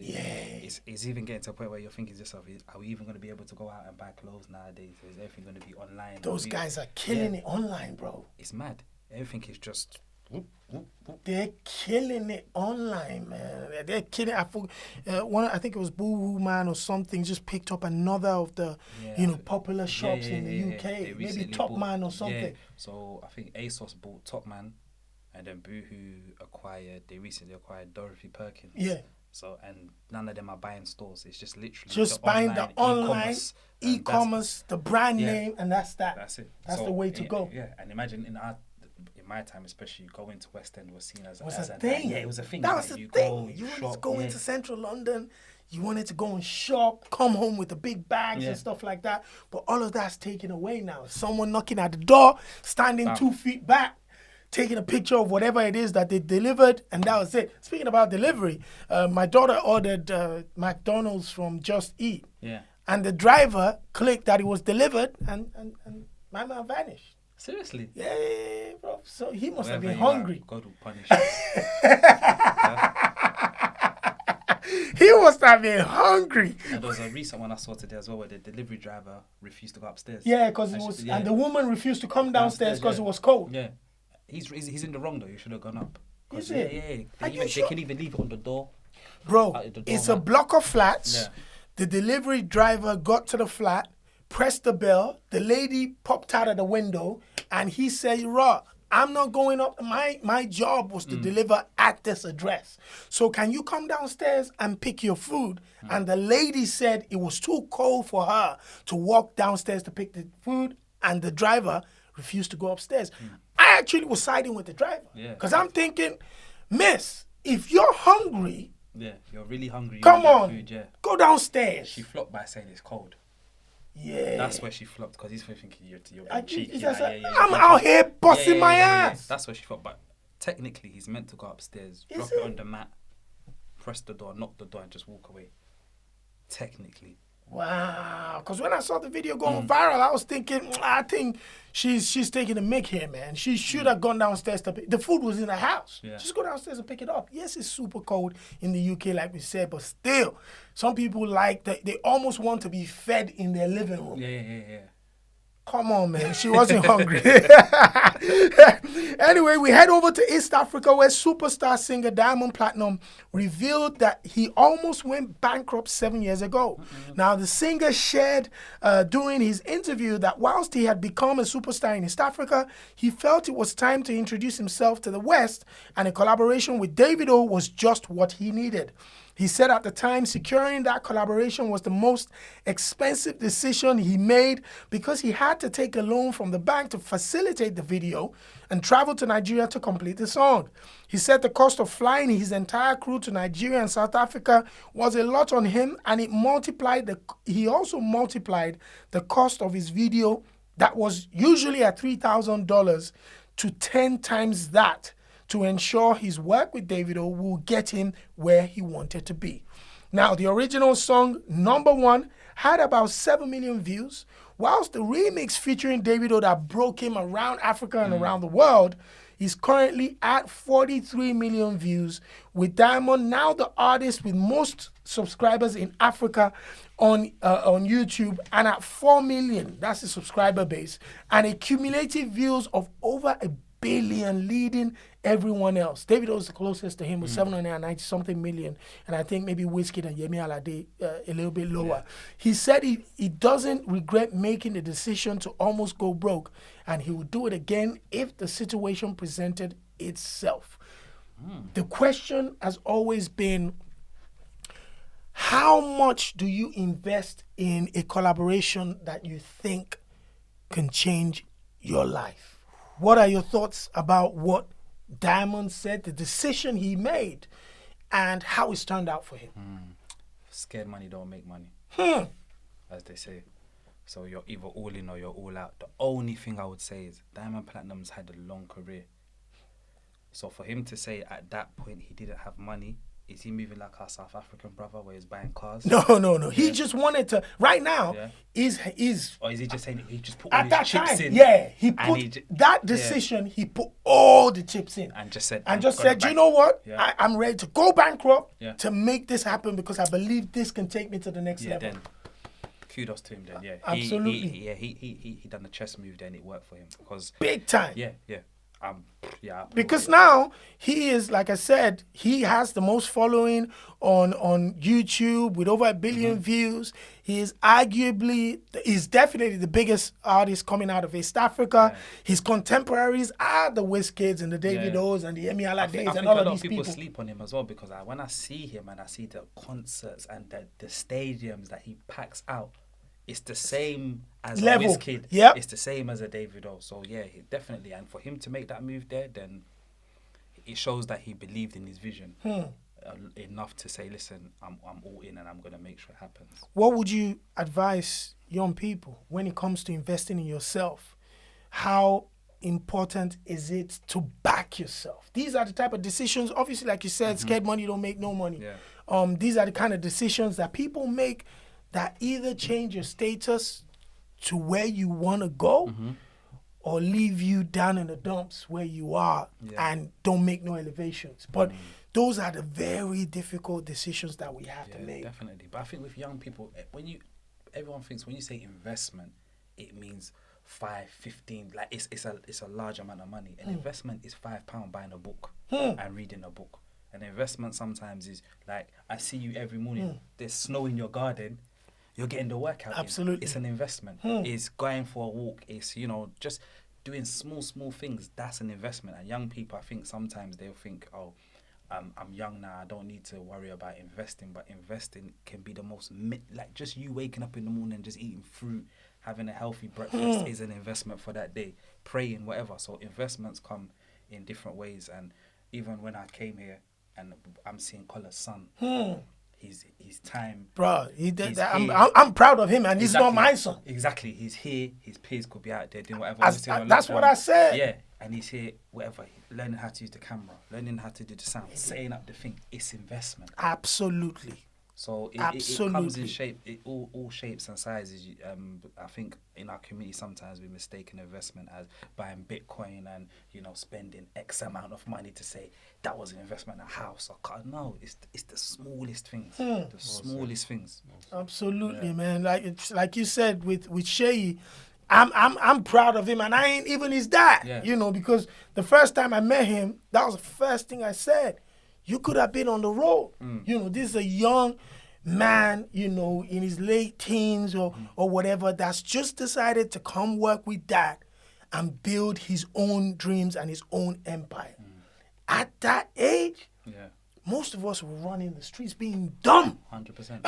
It's even getting to a point where you're thinking to yourself, are we even going to be able to go out and buy clothes nowadays? Is everything going to be online? Those guys are killing it online, bro. It's mad. Everything is just... They're killing it online, man. They're killing. I think it was Boohoo Man or something. Just picked up another of the, popular shops in the UK. Maybe Top Man or something. Yeah. So I think ASOS bought Top Man, and then Boohoo recently acquired Dorothy Perkins. Yeah. So and none of them are buying stores. It's just literally just buying the online e-commerce, the brand name, and that's that. That's it. That's the way to go. Yeah, and imagine in my time, especially going to West End was seen as a thing. Yeah, it was a thing. That was the thing. You wanted to go into central London. You wanted to go and shop, come home with the big bags and stuff like that. But all of that's taken away now. Someone knocking at the door, standing 2 feet back, taking a picture of whatever it is that they delivered, and that was it. Speaking about delivery, my daughter ordered McDonald's from Just Eat. Yeah. And the driver clicked that it was delivered, and my man vanished. Seriously? Yeah, bro. So he must have been hungry. God will punish He must have been hungry. And there was a recent one I saw today as well where the delivery driver refused to go upstairs. Yeah, because it was, and the woman refused to come downstairs because it was cold. Yeah, he's in the wrong though. You should have gone up. Is it? Yeah. They can even leave it on the door. Bro, The door, it's a block of flats. Yeah. The delivery driver got to the flat, pressed the bell. The lady popped out of the window, and he said, "Raw, I'm not going up. My job was to deliver at this address. So can you come downstairs and pick your food?" And the lady said it was too cold for her to walk downstairs to pick the food, and the driver refused to go upstairs. I actually was siding with the driver because I'm thinking, miss, if you're hungry, you're really hungry. You come need that on, food, go downstairs. She flopped by saying it's cold. Yeah. That's where she flopped because he's thinking you're being cheeky. I'm out here busting my ass. That's where she flopped. But technically, he's meant to go upstairs, Is drop it? it on the mat, press the door, knock the door, and just walk away. Technically. Wow. Because when I saw the video going viral, I was thinking, I think she's taking a mick here, man. She should have gone downstairs to pick. The food was in the house. Yeah. Just go downstairs and pick it up. Yes, it's super cold in the UK, like we said, but still, some people like that. They almost want to be fed in their living room. Yeah. Come on, man. She wasn't hungry. Anyway, we head over to East Africa where superstar singer Diamond Platnumz revealed that he almost went bankrupt 7 years ago. Now, the singer shared during his interview that whilst he had become a superstar in East Africa, he felt it was time to introduce himself to the West, and a collaboration with Davido was just what he needed. He said at the time securing that collaboration was the most expensive decision he made because he had to take a loan from the bank to facilitate the video and travel to Nigeria to complete the song. He said the cost of flying his entire crew to Nigeria and South Africa was a lot on him, and he also multiplied the cost of his video that was usually at $3,000 to 10 times that, to ensure his work with Davido will get him where he wanted to be. Now, the original song, Number One, had about 7 million views, whilst the remix featuring Davido that broke him around Africa and around the world is currently at 43 million views, with Diamond now the artist with most subscribers in Africa on YouTube, and at 4 million, that's the subscriber base, and a cumulative views of over 1 billion, leading everyone else. Davido is the closest to him with 790 something million, and I think maybe Wizkid and Yemi Alade a little bit lower. Yeah. He said he doesn't regret making the decision to almost go broke, and he would do it again if the situation presented itself. The question has always been, how much do you invest in a collaboration that you think can change your life? What are your thoughts about what Diamond said, the decision he made, and how it's turned out for him? Scared money don't make money, as they say. So you're either all in or you're all out. The only thing I would say is Diamond Platnumz had a long career. So for him to say at that point he didn't have money, is he moving like our South African brother where he's buying cars? No. He just wanted to, right now, is or is he just saying he just put at all that his chips time, in? Yeah, he put that decision, he put all the chips in. And just said, you know what? Yeah. I'm ready to go bankrupt to make this happen because I believe this can take me to the next level. Then kudos to him then, yeah. Absolutely. He done the chess move then, it worked for him. Because big time. Yeah. Because now he is, like I said, he has the most following on YouTube with over 1 billion views. He is definitely the biggest artist coming out of East Africa. His contemporaries are the Wizkids and the Davidos and the Yemi Alades and all of these people. A lot of people sleep on him as well because when I see him and I see the concerts and the stadiums that he packs out, it's the same as a Wizkid. Yep. It's the same as a Davido. So yeah, definitely. And for him to make that move there, then it shows that he believed in his vision enough to say, listen, I'm all in and I'm going to make sure it happens. What would you advise young people when it comes to investing in yourself? How important is it to back yourself? These are the type of decisions, obviously, like you said, scared money don't make no money. Yeah. These are the kind of decisions that people make that either change your status to where you want to go or leave you down in the dumps where you are and don't make no elevations. But those are the very difficult decisions that we have to make. Definitely. But I think with young people, everyone thinks when you say investment, it means 5, 15, like it's a large amount of money. An investment is £5 buying a book and reading a book. An investment sometimes is like, I see you every morning, there's snow in your garden, you're getting the workout. Absolutely. It's an investment. It's going for a walk. It's, just doing small things. That's an investment. And young people, I think sometimes they'll think, oh, I'm young now, I don't need to worry about investing. But investing can be the most, like just you waking up in the morning, just eating fruit, having a healthy breakfast is an investment for that day. Praying, whatever. So investments come in different ways. And even when I came here and I'm seeing Collar's son, his time. Bro, he did that. I'm proud of him, and he's not my son. Exactly. He's here. His peers could be out there doing whatever. That's what I said. Yeah. And he's here, whatever, learning how to use the camera, learning how to do the sound, setting up the thing. It's investment. Absolutely. So it comes in shape, all shapes and sizes. I think in our community sometimes we mistake an investment as buying Bitcoin and spending X amount of money to say that was an investment in a house or car. No, it's the smallest things. The smallest things. Absolutely, man. Like you said with Shay, I'm proud of him, and I ain't even his dad. Yeah. Because the first time I met him, that was the first thing I said. You could have been on the road. This is a young man, in his late teens or whatever, that's just decided to come work with dad and build his own dreams and his own empire. At that age, most of us were running the streets being dumb. 100%.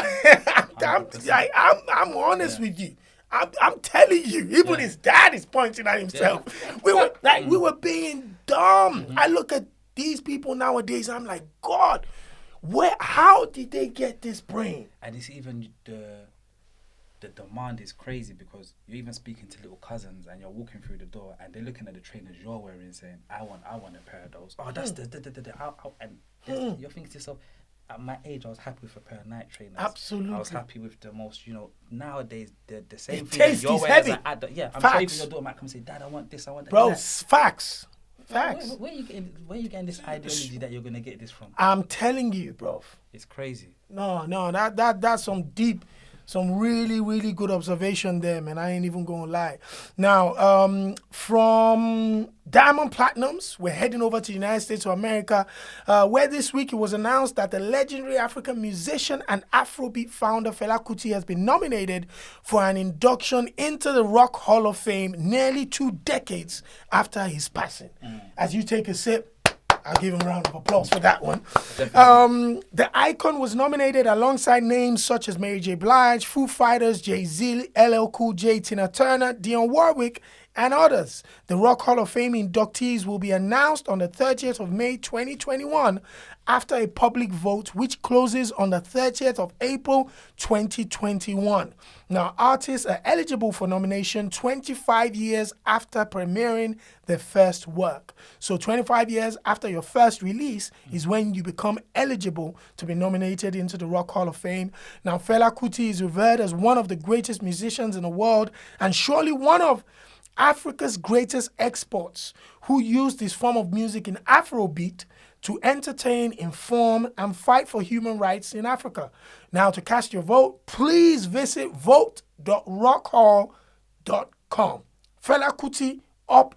I'm honest with you. I'm telling you, even his dad is pointing at himself. Yeah. We were being dumb. I look at these people nowadays, I'm like, God, how did they get this brain? And it's even the demand is crazy because you're even speaking to little cousins and you're walking through the door and they're looking at the trainers you're wearing saying, I want a pair of those. Oh, that's and you're thinking to yourself, at my age, I was happy with a pair of Nike trainers. Absolutely. I was happy with the most, nowadays, the same thing that you're wearing as an adult. Yeah, I'm sure even your daughter might come and say, Dad, I want this, I want that. Bro, facts. Facts. Where are you getting this ideology that you're gonna get this from? I'm telling you, bro. It's crazy. No, that's some really, really good observation there, man. I ain't even gonna lie. Now, from Diamond Platinums, we're heading over to the United States of America, where this week it was announced that the legendary African musician and Afrobeat founder Fela Kuti has been nominated for an induction into the Rock Hall of Fame nearly 2 decades after his passing. As you take a sip, I'll give him a round of applause for that one. The icon was nominated alongside names such as Mary J. Blige, Foo Fighters, Jay-Z, LL Cool J, Tina Turner, Dionne Warwick, and others. The Rock Hall of Fame inductees will be announced on the 30th of May 2021 after a public vote which closes on the 30th of April 2021. Now, artists are eligible for nomination 25 years after premiering their first work. So 25 years after your first release is when you become eligible to be nominated into the Rock Hall of Fame. Now, Fela Kuti is revered as one of the greatest musicians in the world and surely one of Africa's greatest exports, who used this form of music in Afrobeat to entertain, inform, and fight for human rights in Africa. Now, to cast your vote, please visit vote.rockhall.com. Fela Kuti up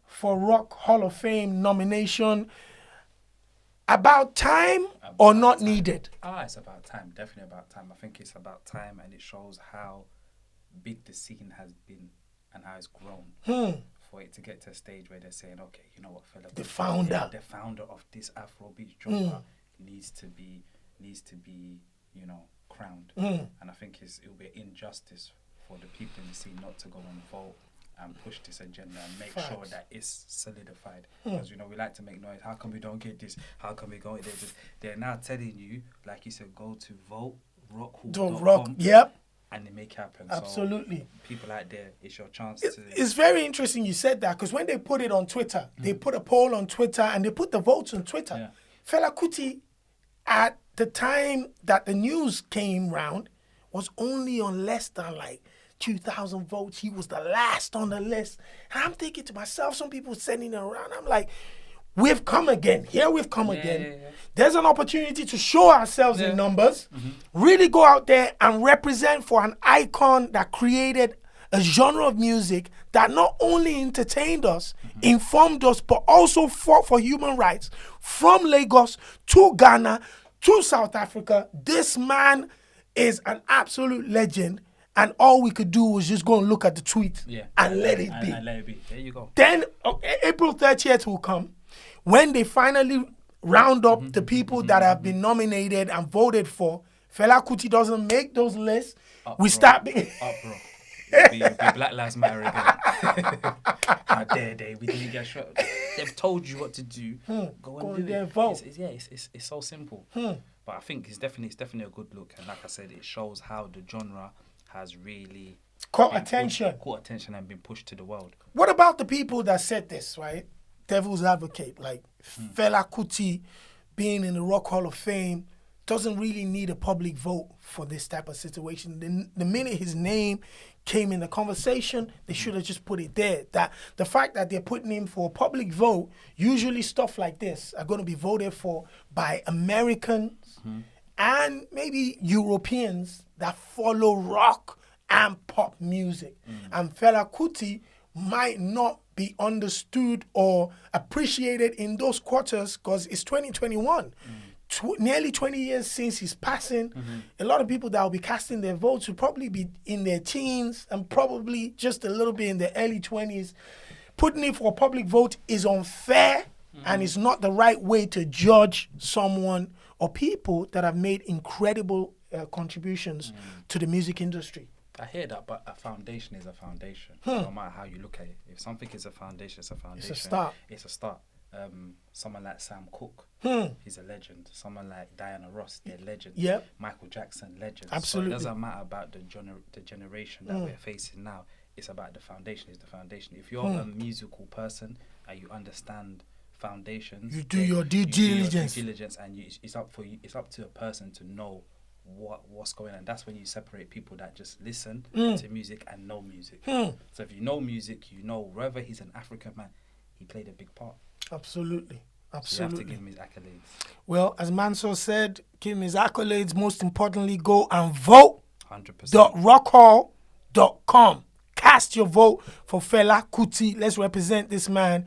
for Rock Hall of Fame nomination. About time or not needed? It's about time. Definitely about time. I think it's about time, and it shows how big the scene has been and how it's grown for it to get to a stage where they're saying, okay, you know what, Fela, the founder of this Afrobeat genre needs to be, crowned. And I think it'll be an injustice for the people in the scene not to go and vote and push this agenda and make sure that it's solidified. Because, we like to make noise. How come we don't get this? How come we don't get this? They're now telling you, like you said, go to vote.rockhall.com. Yep. And they make it happen. Absolutely. So people out there, it's your chance to... It's very interesting you said that, because when they put it on Twitter, they put a poll on Twitter and they put the votes on Twitter. Yeah. Fela Kuti, at the time that the news came round, was only on less than 2,000 votes. He was the last on the list. And I'm thinking to myself, some people sending it around. I'm like, we've come again. Here we've come again. Yeah. There's an opportunity to show ourselves in numbers, really go out there and represent for an icon that created a genre of music that not only entertained us, informed us, but also fought for human rights from Lagos to Ghana to South Africa. This man is an absolute legend. And all we could do was just go and look at the tweet and let it be. And let it be. There you go. Then April 30th will come when they finally round up the people that have been nominated and voted for. FELA KUTI doesn't make those lists. We start being... Bro. It'll be Black Lives Matter again. How dare they? We didn't get shot. They've told you what to do. Go and do it. Vote. It's so simple. But I think it's definitely a good look. And like I said, it shows how the genre has really caught attention and been pushed to the world. What about the people that said this, right? Devil's advocate, like FELA KUTI being in the Rock Hall of Fame doesn't really need a public vote for this type of situation. The minute his name came in the conversation, they should have just put it there. That the fact that they're putting him for a public vote, usually stuff like this are going to be voted for by Americans and maybe Europeans that follow rock and pop music. And FELA KUTI might not be understood or appreciated in those quarters because it's 2021. Nearly 20 years since his passing. A lot of people that will be casting their votes will probably be in their teens and probably just a little bit in their early 20s. Putting it for a public vote is unfair and it's not the right way to judge someone or people that have made incredible contributions to the music industry. I hear that, but a foundation is a foundation. No matter how you look at it. If something is a foundation, it's a foundation. It's a start. It's a start. Someone like Sam Cooke, he's a legend. Someone like Diana Ross, they're legends. Yep. Michael Jackson, legends. Absolutely. So it doesn't matter about the generation that we're facing now. It's about the foundation. It's the foundation. If you're a musical person and you understand foundations, you do your due diligence. And it's up for you. It's up to a person to know what's going on. That's when you separate people that just listen to music and know music. So if you know music, you know whether he's an African man, he played a big part. Absolutely. So you have to give him his accolades. Well, as Mansour said, give him his accolades. Most importantly, go and vote. 100%. .rockhall.com. Cast your vote for FELA KUTI. Let's represent this man.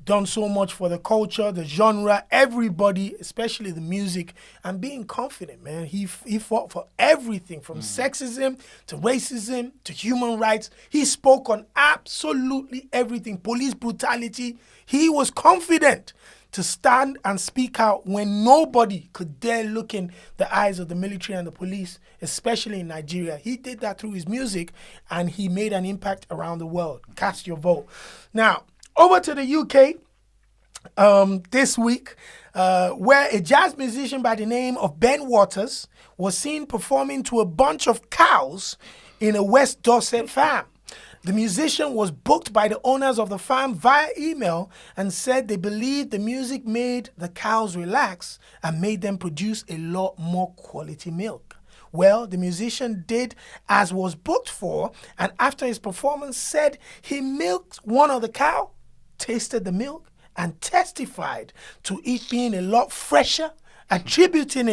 Done so much for the culture, the genre, everybody, especially the music, and being confident, man. He fought for everything from sexism to racism to human rights. He spoke on absolutely everything. Police brutality. He was confident to stand and speak out when nobody could dare look in the eyes of the military and the police, especially in Nigeria. He did that through his music, and he made an impact around the world. Cast your vote. Now, over to the UK this week, where a jazz musician by the name of Ben Waters was seen performing to a bunch of cows in a West Dorset farm. The musician was booked by the owners of the farm via email and said they believed the music made the cows relax and made them produce a lot more quality milk. Well, the musician did as was booked for, and after his performance said he milked one of the cow, tasted the milk, and testified to it being a lot fresher, attributing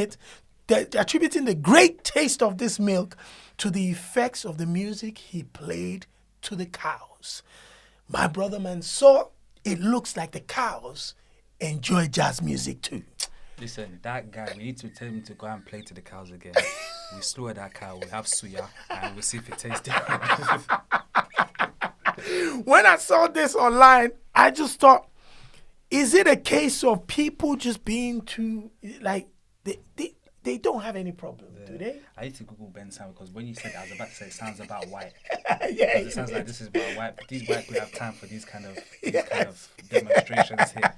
the great taste of this milk to the effects of the music he played to the cows. My brother Mansour, it looks like the cows enjoy jazz music too. Listen, that guy, we need to tell him to go and play to the cows again. We slaughter that cow, we have suya, and we'll see if it tastes different. When I saw this online, I just thought, is it a case of people just being too, like, they don't have any problem, do they? I need to Google Ben sound because when you said I was about to say it sounds about white. Yeah, It sounds like this is about white, but these white people have time for these kind of demonstrations here.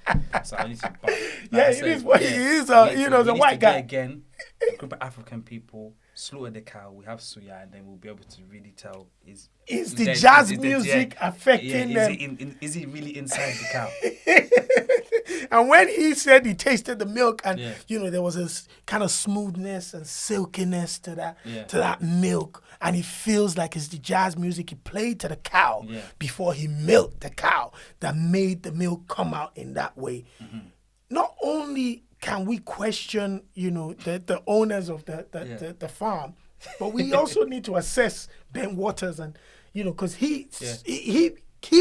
So I need to. But, yeah, it is what he is. The white guy. Again, a group of African people slaughter the cow. We have suya, and then we'll be able to really tell is the jazz music affecting them? Is he really inside the cow? And when he said he tasted the milk, and Yeah. there was this kind of smoothness and silkiness to that Yeah. to that milk, and he feels like it's the jazz music he played to the cow Yeah. before he milked the cow that made the milk come out in that way. Mm-hmm. Not only can we question, the owners of the farm, but we also need to assess Ben Waters, and because he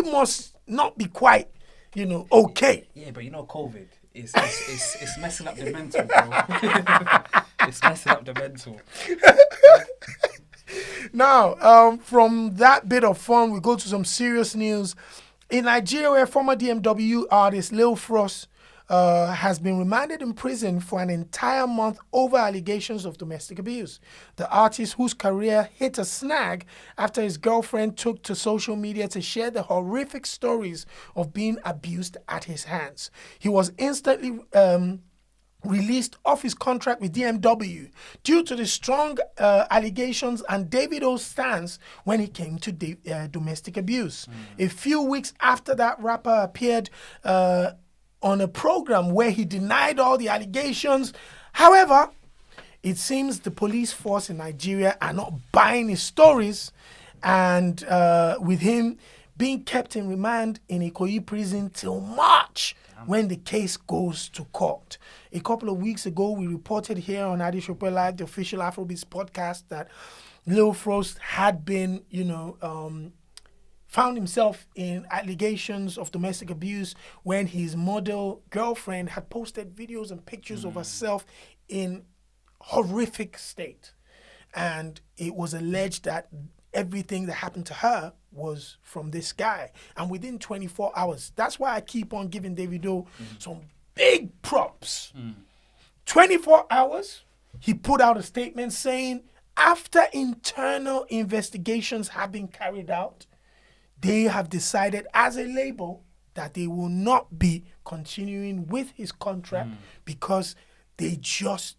must not be quite okay. Yeah, but COVID, it's messing up the mental, bro. It's messing up the mental. Now, from that bit of fun, we go to some serious news. In Nigeria, former DMW artist Lil Frost has been remanded in prison for an entire month over allegations of domestic abuse. The artist, whose career hit a snag after his girlfriend took to social media to share the horrific stories of being abused at his hands. He was instantly released off his contract with DMW due to the strong allegations and Davido's stance when it came to domestic abuse. A few weeks after that rapper appeared on a program where he denied all the allegations. However, it seems the police force in Nigeria are not buying his stories, and with him being kept in remand in Ikoyi prison till March when the case goes to court. A couple of weeks ago, we reported here on Adesope Live, the official Afrobeats podcast, that Lil Frost had been, found himself in allegations of domestic abuse when his model girlfriend had posted videos and pictures of herself in horrific state. And it was alleged that everything that happened to her was from this guy. And within 24 hours, that's why I keep on giving Davido some big props. 24 hours, he put out a statement saying, after internal investigations have been carried out, they have decided as a label that they will not be continuing with his contract because they just,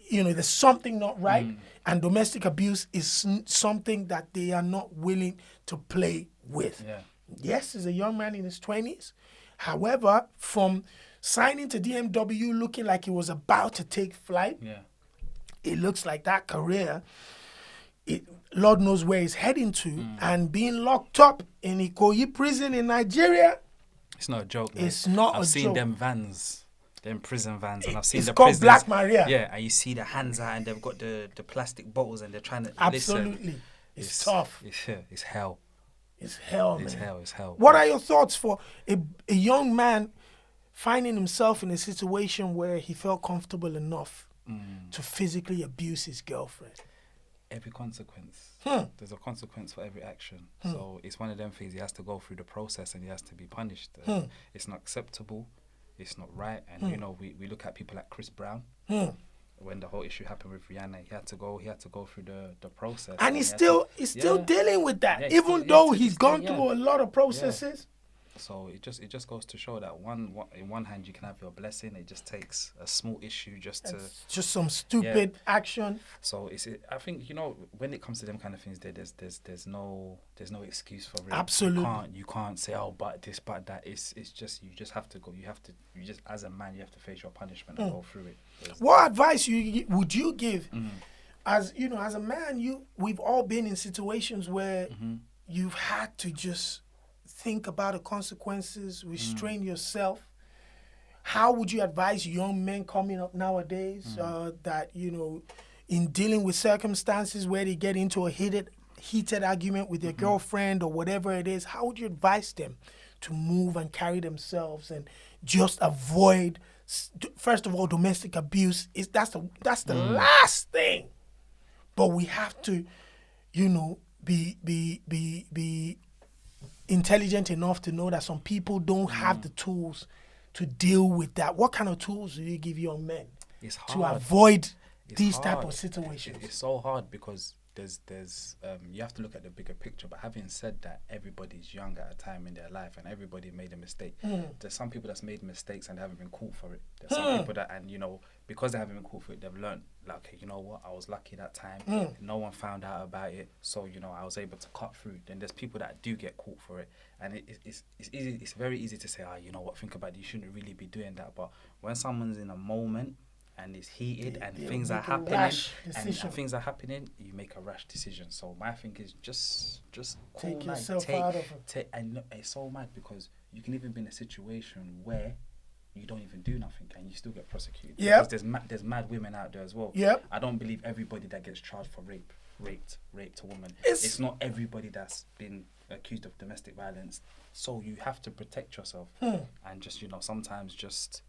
there's something not right, and domestic abuse is something that they are not willing to play with. Yeah. Yes, he's a young man in his 20s. However, from signing to DMW looking like he was about to take flight, it looks like that career, Lord knows where he's heading to, and being locked up in Ikoyi prison in Nigeria. It's not a joke. Mate. It's not a joke. I've seen them vans, them prison vans, and I've seen It's the called prisoners. Black Maria. Yeah, and you see the hands out, and they've got the plastic bottles, and they're trying to Absolutely. listen. It's tough. It's hell. It's hell, man. It's hell. What are your thoughts for a young man finding himself in a situation where he felt comfortable enough to physically abuse his girlfriend? Every consequence. There's a consequence for every action. So it's one of them things. He has to go through the process and he has to be punished. It's not acceptable. It's not right. And we look at people like Chris Brown. When the whole issue happened with Rihanna, he had to go through the process. And he's still dealing with that, Yeah, even though he's gone through a lot of processes. So it just goes to show that in one hand you can have your blessing. It just takes a small issue just some stupid action. So I think when it comes to them kind of things, there's no excuse for it. Absolutely. You can't say but this but that. It's just you just have to go. You just as a man you have to face your punishment and go through it. What advice would you give? As as a man, we've all been in situations where you've had to just think about the consequences, restrain yourself. How would you advise young men coming up nowadays that, in dealing with circumstances where they get into a heated argument with their girlfriend or whatever it is, how would you advise them to move and carry themselves and just avoid, first of all, domestic abuse? That's the last thing. But we have to, be intelligent enough to know that some people don't have the tools to deal with that. What kind of tools do you give young men It's to hard. avoid It's these hard. type of situations? It's so hard because there's you have to look at the bigger picture. But having said that, everybody's young at a time in their life, and everybody made a mistake. There's some people that's made mistakes and they haven't been caught for it. There's some people that, and you know, because they haven't been caught for it, they've learned, like, okay, you know what, I was lucky that time. No one found out about it, so you know, I was able to cut through. Then there's people that do get caught for it, and it's easy. It's very easy to say, you know what, think about it, you shouldn't really be doing that. But when someone's in a moment and it's heated and things are happening, you make a rash decision. So my thing is just cool, take yourself out of it. And it's so mad because you can even be in a situation where you don't even do nothing and you still get prosecuted. Yeah. Because there's mad women out there as well. Yeah. I don't believe everybody that gets charged for raped a woman. It's not everybody that's been accused of domestic violence. So you have to protect yourself and just, you know, sometimes just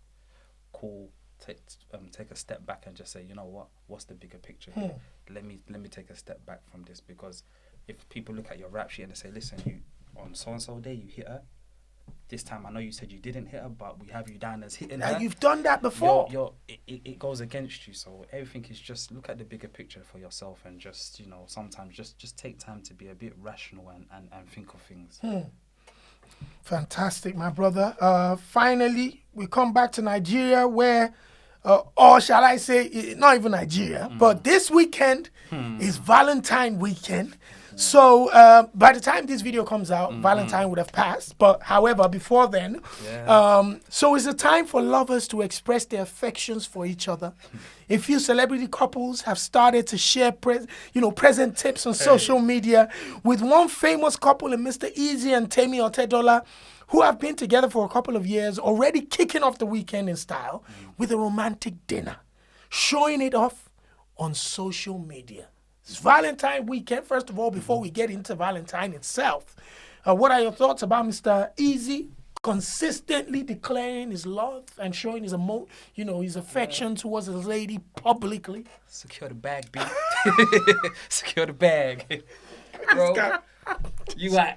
take a step back and just say, you know what's the bigger picture here? Let me take a step back from this, because if people look at your rap sheet and they say, listen, you on so and so day you hit her. This time I know you said you didn't hit her, but we have you down as hitting her. And you've done that before. It goes against you. So everything is just look at the bigger picture for yourself and just, you know, sometimes just take time to be a bit rational and think of things. Fantastic, my brother. Finally, we come back to Nigeria where, or shall I say, not even Nigeria, but this weekend is Valentine weekend. So by the time this video comes out, Valentine would have passed. But however, before then, so it's a time for lovers to express their affections for each other. A few celebrity couples have started to share present tips on social media, with one famous couple in Mr. Easy and Temi Otedola, who have been together for a couple of years, already kicking off the weekend in style with a romantic dinner, showing it off on social media. It's Valentine weekend. First of all, before we get into Valentine itself, what are your thoughts about Mr. Easy consistently declaring his love and showing his his affection towards his lady publicly? Secure the bag, B. Secure the bag. Bro, you are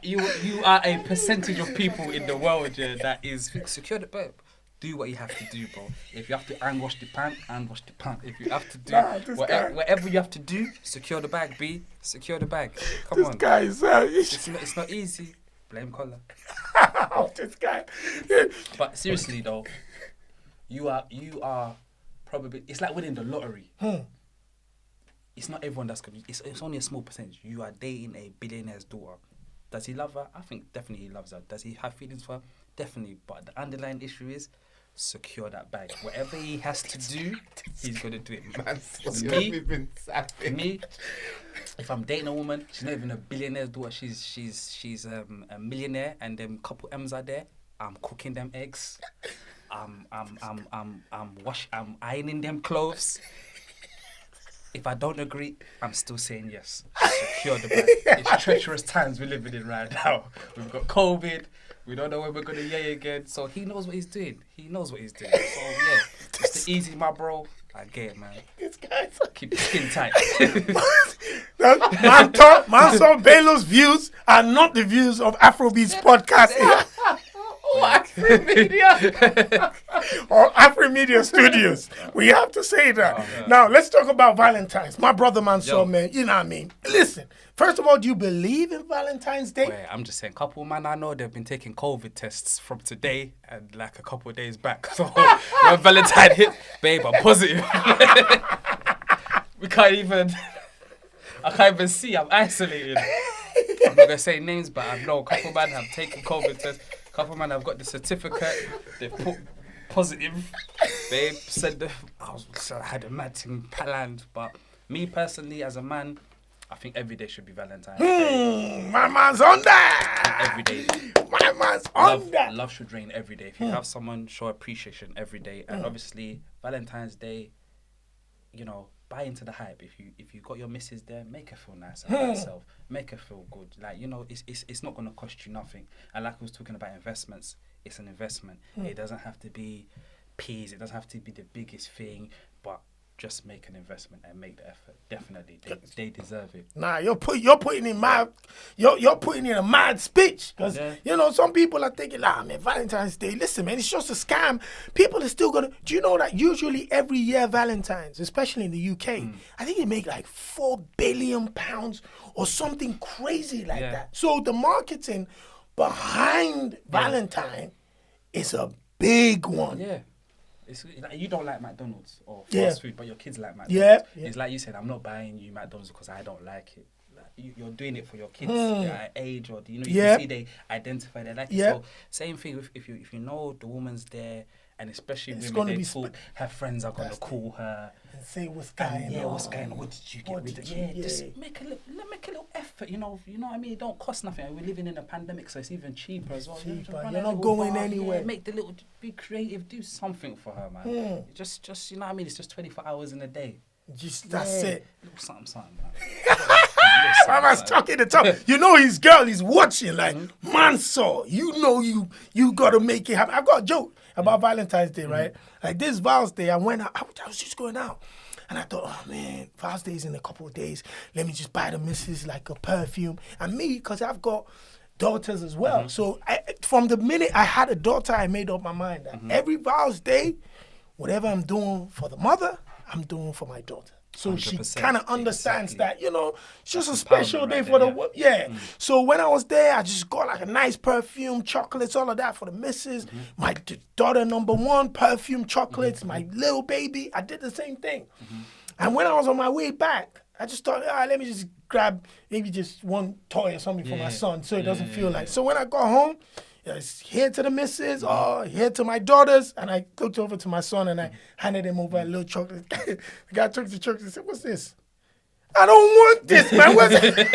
a percentage of people in the world that is secure the bag. Do what you have to do, bro. If you have to wash the pant. If you have to do whatever you have to do, secure the bag, B. Secure the bag. Come on. This guy is... It's not easy. Blame collar. This guy. But seriously though, you are probably... It's like winning the lottery. It's not everyone that's going to... It's only a small percentage. You are dating a billionaire's daughter. Does he love her? I think definitely he loves her. Does he have feelings for her? Definitely. But the underlying issue is secure that bag. Whatever he has to do, he's going to do it. Me, if I'm dating a woman, she's not even a billionaire's daughter. She's a millionaire, and them couple M's are there. I'm cooking them eggs. I'm ironing them clothes. If I don't agree, I'm still saying yes. Secure the bag. It's treacherous times we're living in right now. We've got COVID. We don't know when we're going to yay again. So he knows what he's doing. So yeah, it's the easy, my bro. I get it, man. This guy's... Keep your skin tight. Man saw Belo's views are not the views of Afrobeats Podcast. Or Afromedia Studios. We have to say that. Now, let's talk about Valentine's. My brother Mansour, man, you know what I mean? Listen, first of all, do you believe in Valentine's Day? Wait, I'm just saying, couple man I know, they've been taking COVID tests from today and like a couple of days back. So when Valentine hit, babe, I'm positive. I can't even see, I'm isolated. I'm not going to say names, but I know a couple man have taken COVID tests. Couple man have got the certificate. They've put positive. Babe said I had a mad thing planned. But me personally, as a man, I think every day should be Valentine's Day. My man's on that. Every day. My man's on that. Love should reign every day. If you have someone, show appreciation every day. And obviously, Valentine's Day, you know, buy into the hype. If you got your missus there, make her feel nice about herself. Make her feel good. Like, you know, it's not gonna cost you nothing. And like I was talking about investments, it's an investment. It doesn't have to be peas. It doesn't have to be the biggest thing. But just make an investment and make the effort. Definitely, they deserve it. Nah, you're putting in you're putting in a mad speech because you know some people are thinking, man, Valentine's Day. Listen, man, it's just a scam. People are still gonna. Do you know that usually every year Valentine's, especially in the UK, I think they make like £4 billion or something crazy like that. So the marketing behind Valentine is a big one. Yeah. It's like you don't like McDonald's or fast food, but your kids like McDonald's. Yeah. It's like you said, I'm not buying you McDonald's because I don't like it. Like you're doing it for your kids at age, or you can see they identify they like it. So same thing if you know the woman's there, and especially women, they talk, her friends are gonna call her and say what's going on. Yeah, what's going on? What did you get with it? Yeah, just make a little effort. You know what I mean? It don't cost nothing. We're living in a pandemic, so it's even cheaper as well. You're not going anywhere. Make the little, be creative, do something for her, man. Just you know what I mean? It's just 24 hours in a day. That's it. Little something, man. I was talking the talk. You know his girl is watching like, man, so you know you gotta make it happen. I've got a joke about Valentine's Day, right? Like this Val's Day, I went out, I was just going out. And I thought, oh man, Val's Day is in a couple of days. Let me just buy the missus like a perfume. And me, because I've got daughters as well. So from the minute I had a daughter, I made up my mind that every Val's Day, whatever I'm doing for the mother, I'm doing for my daughter. So she kind of understands that, you know, it's just a special day for the So when I was there, I just got like a nice perfume, chocolates, all of that for the missus. My daughter number one, perfume, chocolates, my little baby. I did the same thing. And when I was on my way back, I just thought, let me just grab maybe just one toy or something for my son so it doesn't feel like. So when I got home, it's here to the missus or here to my daughters, and I looked over to my son and I handed him over a little chocolate. The guy took the chocolate and said, "What's this?" "I don't want this, man. What's it?"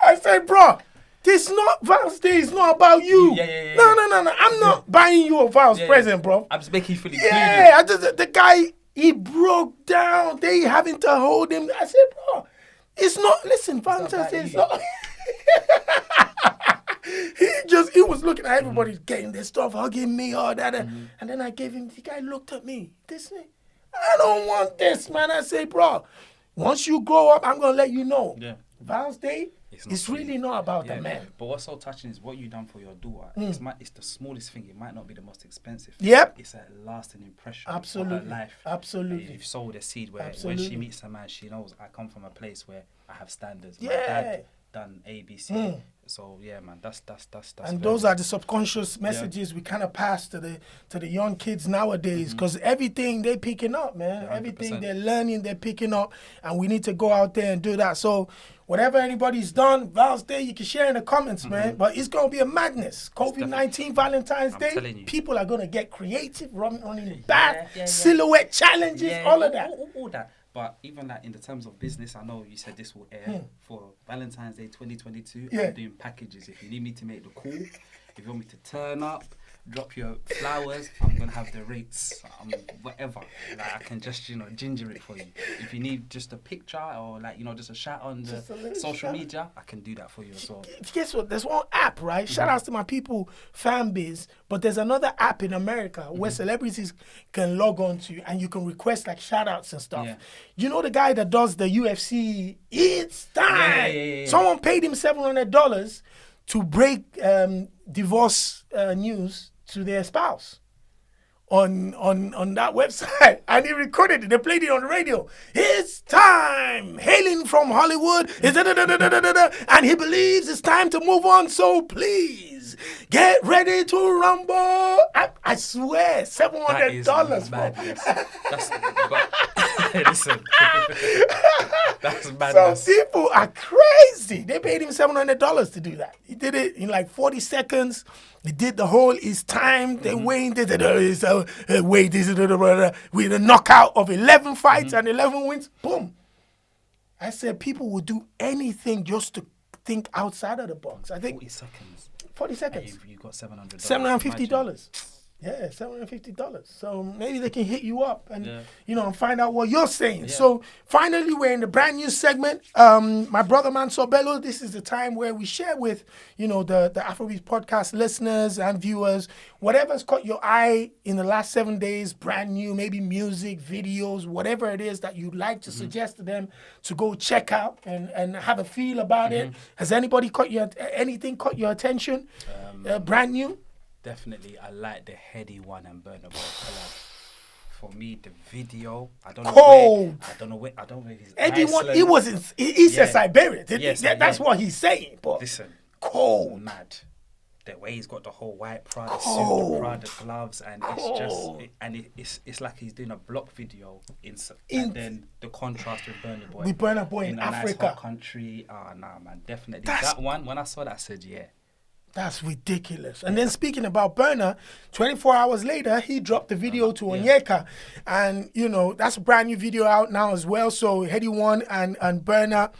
I said, "Bro, this not Val's Day. It's not about you. No. I'm not buying you a Val's present, bro. I'm just making you feel included." Yeah, the guy, he broke down. They having to hold him. I said, "Bro, it's not. Listen, Valentine's Day is not." He was looking at everybody getting their stuff, hugging me, all that. And then I gave him, the guy looked at me. I don't want this, man. I say, bro, once you grow up, I'm going to let you know. Yeah. Val's Day, it's really not about the man. But what's so touching is what you done for your daughter. It's the smallest thing. It might not be the most expensive thing. Yep. It's a lasting impression Absolutely. on her life. Absolutely. You've sowed a seed where when she meets a man, she knows I come from a place where I have standards. My dad done ABC. So yeah, man, that's and those are the subconscious messages we kind of pass to the young kids nowadays, because everything they picking up, man. 100%. Everything they're learning, they're picking up, and we need to go out there and do that. So whatever anybody's done, Val's Day, you can share in the comments, man. But it's gonna be a madness. COVID-19 Valentine's Day, people are gonna get creative, running the bath, silhouette challenges, all of that. All that. But even that in the terms of business, I know you said this will air for Valentine's Day 2022. I'm doing packages. If you need me to make the call, if you want me to turn up, drop your flowers, I'm going to have the rates, whatever. Like, I can just, ginger it for you. If you need just a picture or just a shout on the social media, I can do that for you as well. Guess what? There's one app, right? Shout outs to my people, Fanbiz. But there's another app in America where celebrities can log on to and you can request like shout outs and stuff. Yeah. You know the guy that does the UFC? It's time! Yeah. Someone paid him $700 to break divorce news to their spouse on that website, and he recorded it. They played it on the radio. It's time, hailing from Hollywood, and he believes it's time to move on. So please get ready to rumble. I swear, $700. Listen, that's madness. So people are crazy. They paid him $700 to do that. He did it in like 40 seconds. He did the whole, it's time, they win, with a knockout of 11 fights and 11 wins, boom. I said people would do anything just to think outside of the box. I think 40 seconds. 40 seconds. And you got $700. $750. Yeah, $750. So maybe they can hit you up and Yeah. and find out what you're saying. So finally, we're in the brand new segment. My brother Mansobello, this is the time where we share with the Afrobeats podcast listeners and viewers whatever's caught your eye in the last 7 days, brand new, maybe music, videos, whatever it is that you'd like to suggest to them to go check out and have a feel about it. Has anybody anything caught your attention? Brand new? Definitely, I like the Heady one and Burna Boy collab. For me, the video, I don't Cold. know where he's Eddie one, Iceland. he wasn't. He said Siberia. Yes, That's what he's saying. But Listen, cold. mad. The way he's got the whole white Prada suit, the Prada gloves, and it's like he's doing a block video and then the contrast with Burna Boy. With Burna Boy in a Africa. nice hot country. Oh, nah, man, definitely. That one, when I saw that, I said, yeah. That's ridiculous. And then speaking about Burna, 24 hours later, he dropped the video to Onyeka. And, that's a brand new video out now as well. So Heady One and Burna,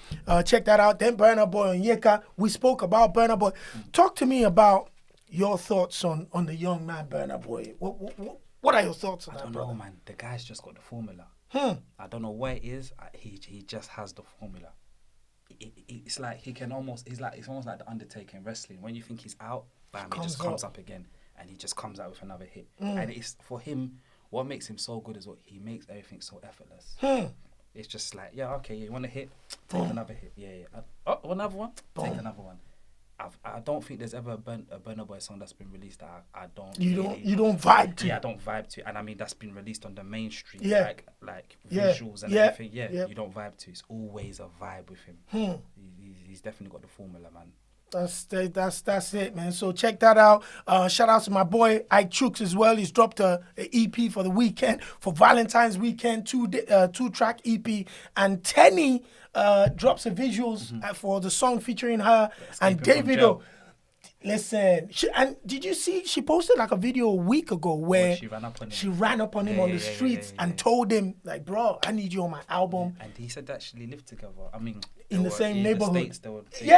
check that out. Then Burna Boy, Onyeka. We spoke about Burna Boy. Talk to me about your thoughts on the young man Burna Boy. What are your thoughts on that, brother? I don't know, man. The guy's just got the formula. I don't know where it is. He just has the formula. It's like it's almost like the Undertaker in wrestling. When you think he's out, bam, he just comes up again, and he just comes out with another hit. And it's for him. What makes him so good is what he makes everything so effortless. It's just like, you want a hit, take another hit. Another one, take another one. I don't think there's ever a Burna Boy song that's been released that I don't. You don't vibe to. Yeah, I don't vibe to, and I mean that's been released on the mainstream, like visuals and everything. Yeah, you don't vibe to. It's always a vibe with him. He's definitely got the formula, man. That's it, man. So check that out. Shout out to my boy Ike Chooks as well. He's dropped a EP for the weekend, for Valentine's weekend, two-track EP, and Tenny drops the visuals for the song featuring her and Davido. Listen, and did you see she posted like a video a week ago where she ran up on him. She ran up on him on the streets and told him, like, bro, I need you on my album. And he said they actually lived together. I mean, in the same neighborhood. In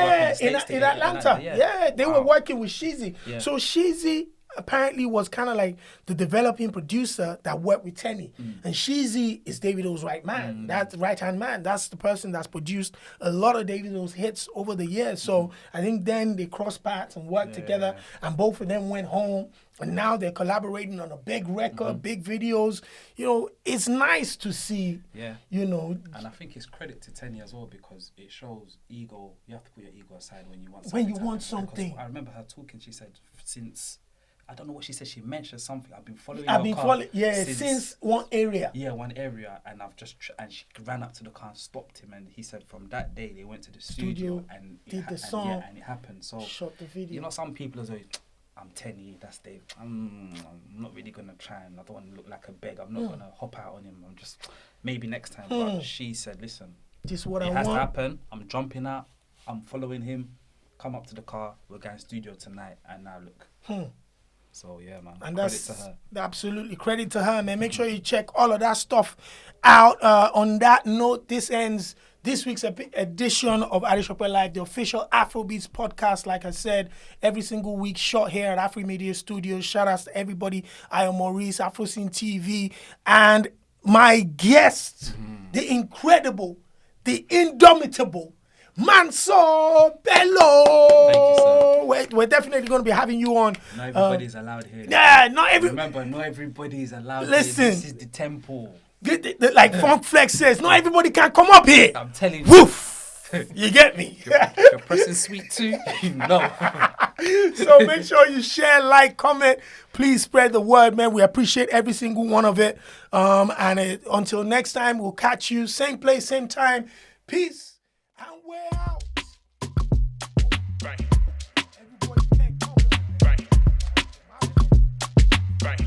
Atlanta. They were working with Sheezy. Yeah. So Sheezy apparently was kind of like the developing producer that worked with Tenny. And Sheezy is Davido's right man. That's the right-hand man. That's the person that's produced a lot of Davido's hits over the years. So I think then they crossed paths and worked together, and both of them went home, and now they're collaborating on a big record, big videos. It's nice to see, And I think it's credit to Tenny as well, because it shows ego. You have to put your ego aside when you want something. Because I remember her talking, she said, since... I don't know what she said. She mentioned something. I've been following since one area. Yeah, one area, and and she ran up to the car and stopped him. And he said from that day they went to the studio and did the song, and it happened. So shot the video. Some people are like, I'm Tenny, that's Dave. I'm not really gonna try, and I don't want to look like a beg. I'm not gonna hop out on him. I'm just maybe next time. But she said, listen, this is what I want. It has to happen. I'm jumping out. I'm following him. Come up to the car. We're going studio tonight, and now look. So yeah, man. And credit to her. Absolutely credit to her, man. Make sure you check all of that stuff out. On that note, this ends this week's edition of Adesope Live, the official Afrobeats podcast. Like I said, every single week, shot here at Afro Media Studios. Shout outs to everybody. I am Maurice, Afroscene TV, and my guest, the incredible, the indomitable Mansobello. Thank you, sir. We're definitely going to be having you on. Not everybody's allowed here. Yeah, Remember, not everybody's allowed Listen, here. This is the temple. Like Funk Flex says, not everybody can come up here. I'm telling you. Woof. You get me? If you're pressing sweet too, no. So make sure you share, like, comment. Please spread the word, man. We appreciate every single one of it. Until next time, we'll catch you. Same place, same time. Peace. And we're out. Right. Everybody can't come. Right. Right.